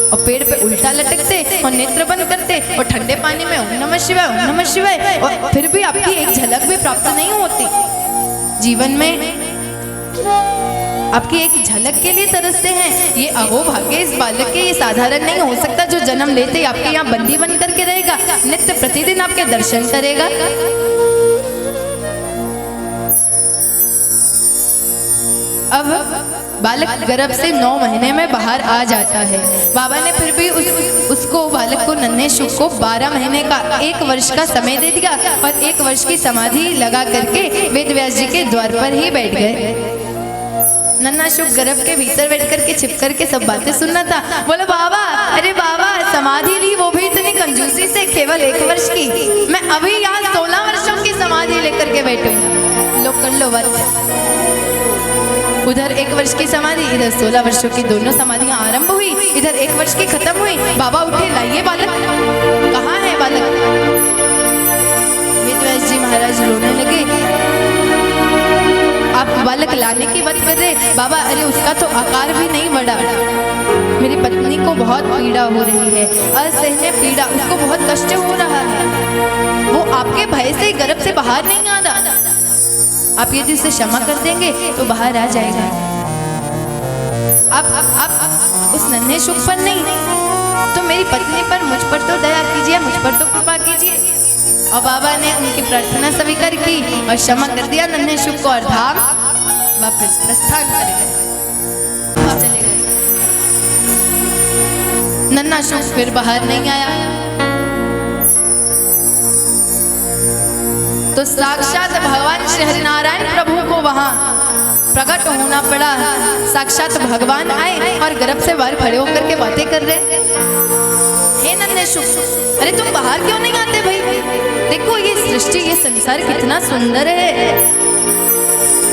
[SPEAKER 3] और पेड़ पे उल्टा लटकते और नेत्र बंद करते और ठंडे पानी में ओम नमः शिवाय ओम नमः शिवाय, और फिर भी आपकी एक झलक भी प्राप्त नहीं होती। जीवन में आपकी एक झलक के लिए तरसते हैं। ये अहो भाग्य इस बालक के, ये साधारण नहीं हो सकता जो जन्म लेते ही आपके यहाँ बंदी बन करके रहेगा, नित्य प्रतिदिन आपके दर्शन करेगा। अब बालक गर्भ से 9 महीने में बाहर आ जाता है। बाबा ने फिर भी उसको बालक को, नन्हे शुक को 12 महीने का 1 वर्ष का समय दे दिया और 1 वर्ष की समाधि लगा करके वेद व्यास जी के द्वार पर ही बैठ गए। नन्हा शुक गर्भ के भीतर बैठ करके छिप करके सब बातें सुनना था। बोले बाबा, अरे बाबा समाधि ली वो भी इतनी कंजूसी से, केवल 1 वर्ष की। मैं अभी यहाँ 16 वर्षों की समाधि लेकर के बैठूं। लो कर लो बात। उधर 1 वर्ष की समाधि, इधर 16 वर्षों की, दोनों समाधियां आरंभ हुई। इधर 1 वर्ष की खत्म हुई। बाबा उठे, लाइए बालक, कहाँ है बालक? वेद व्यास जी महाराज रोने लगे, आप बालक लाने की बात कर रहे बाबा? अरे उसका तो आकार भी नहीं बढ़ा। मेरी पत्नी को बहुत पीड़ा हो रही है, असहनीय पीड़ा, उसको बहुत कष्ट हो रहा है। वो आपके भय से गर्भ से बाहर नहीं आ रहा। आप यदि उसे क्षमा कर देंगे तो बाहर आ जाएगा। आप उस नन्हे शुक पर नहीं तो मेरी पत्नी पर, मुझ पर तो दया कीजिए, मुझ पर तो कृपा कीजिए। और बाबा ने उनकी प्रार्थना स्वीकार की और क्षमा कर दिया नन्हे शुक को, और धाम वापस प्रस्थान कर गए, चले गए। नन्हा शुक फिर बाहर नहीं आया तो साक्षात भगवान श्री हरिनारायण प्रभु को वहां प्रकट होना पड़ा। साक्षात भगवान आए और गर्भ से बाहर खड़े होकर के बातें कर रहे। हे नन्हे शुक, अरे तुम बाहर क्यों नहीं आते भाई? देखो ये सृष्टि, ये संसार कितना सुंदर है।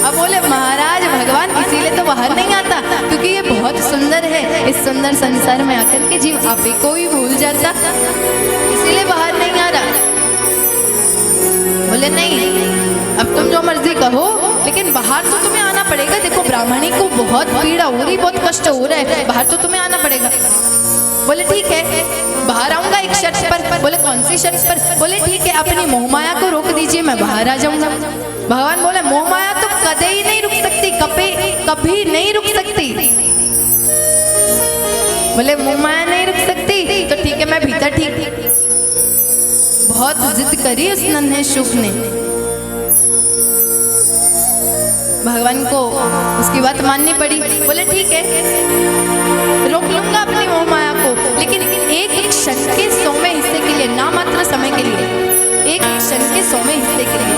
[SPEAKER 3] अब बोले महाराज भगवान इसीलिए तो बाहर नहीं आता क्योंकि ये बहुत सुंदर है। इस सुंदर संसार में आकर के जीव आप ही को ही भूल जाता, इसीलिए बाहर नहीं आ रहा। बोले नहीं, अब तुम जो मर्जी कहो, लेकिन बाहर तो तुम्हें आना पड़ेगा। देखो ब्राह्मणी को बहुत पीड़ा हो रही, बहुत कष्ट हो रहा है, बाहर तो तुम्हें आना पड़ेगा। बोले ठीक है, बाहर आऊंगा एक शर्त पर। बोले कौन सी शर्त पर? बोले ठीक है, अपनी मोहमाया को रोक दीजिए, मैं बाहर आ जाऊंगा। भगवान बोले मोहमाया तो कदे ही नहीं रुक सकती, कभी नहीं रुक सकती। बोले मोहमाया नहीं रुक सकती तो ठीक है, मैं भीतर ठीक। बहुत जिद करी उस नन्हे शुक ने। भगवान को उसकी बात माननी पड़ी। बोले ठीक है, रोक लूंगा अपनी मोहमाया को, लेकिन एक क्षण के 100वें हिस्से के लिए, ना मात्र समय के लिए, एक क्षण के 100वें हिस्से के लिए।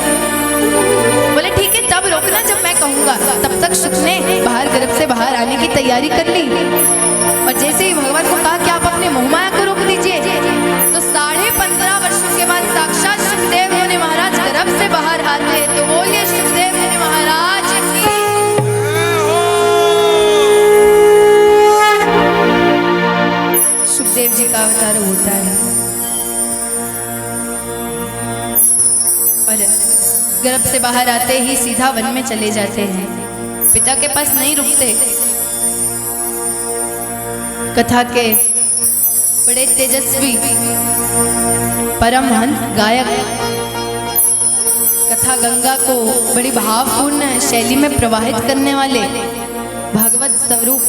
[SPEAKER 3] बोले ठीक है, तब रोकना जब मैं कहूंगा। तब तक शुक ने बाहर गर्भ से बाहर आने की तैयारी कर ली और जैसे ही भगवान को कहा कि आप अपने मोहमाया को रोक दीजिए, तो 15.5 वर्षों के बाद साक्षात सुखदेव मुनि महाराज गर्भ से बाहर आते हैं। तो बोलिए सुखदेव मुनि महाराज की। सुखदेव जी का अवतार होता है और गर्भ से बाहर आते ही सीधा वन में चले जाते हैं। पिता के पास नहीं रुकते। कथा के बड़े तेजस्वी परमहंस गायक कथा गंगा को बड़ी भावपूर्ण शैली में प्रवाहित करने वाले भागवत स्वरूप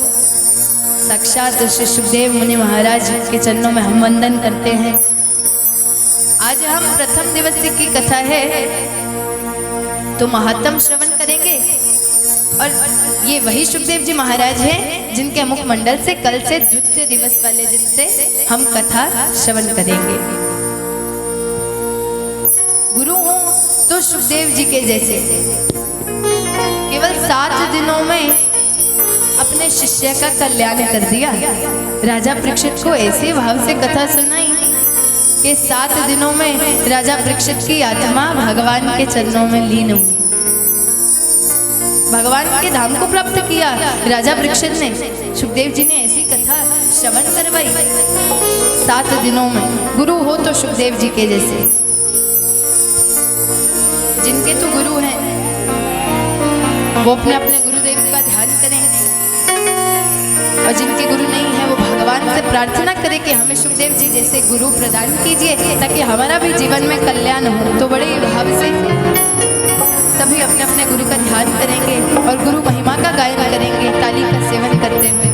[SPEAKER 3] साक्षात श्री सुखदेव मुनि महाराज के चरणों में हम वंदन करते हैं। आज हम प्रथम दिवस की कथा है तो महात्म श्रवण करेंगे और ये वही सुखदेव जी महाराज हैं जिनके मुखमंडल से कल से द्वितीय दिवस वाले दिन से हम कथा श्रवण करेंगे। गुरु हूं तो सुखदेव जी के जैसे केवल 7 दिनों में अपने शिष्य का कल्याण कर दिया। राजा परीक्षित को ऐसे भाव से कथा सुनाई कि 7 दिनों में राजा परीक्षित की आत्मा भगवान के चरणों में लीन हुई। भगवान के धाम को प्राप्त किया। राजा परीक्षित ने सुखदेव जी ने ऐसी कथा श्रवण करवाई। 7 दिनों में गुरु हो तो सुखदेव जी के जैसे, जिनके तो गुरु हैं वो अपने अपने गुरुदेव का ध्यान करें, और जिनके गुरु नहीं है वो भगवान से प्रार्थना करे कि हमें सुखदेव जी जैसे गुरु प्रदान कीजिए, ताकि हमारा भी जीवन में कल्याण हो। तो बड़े भाव से सभी अपने अपने गुरु का ध्यान करेंगे और गुरु महिमा का गायन करेंगे ताली का सेवन करते हुए।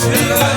[SPEAKER 4] शिवाय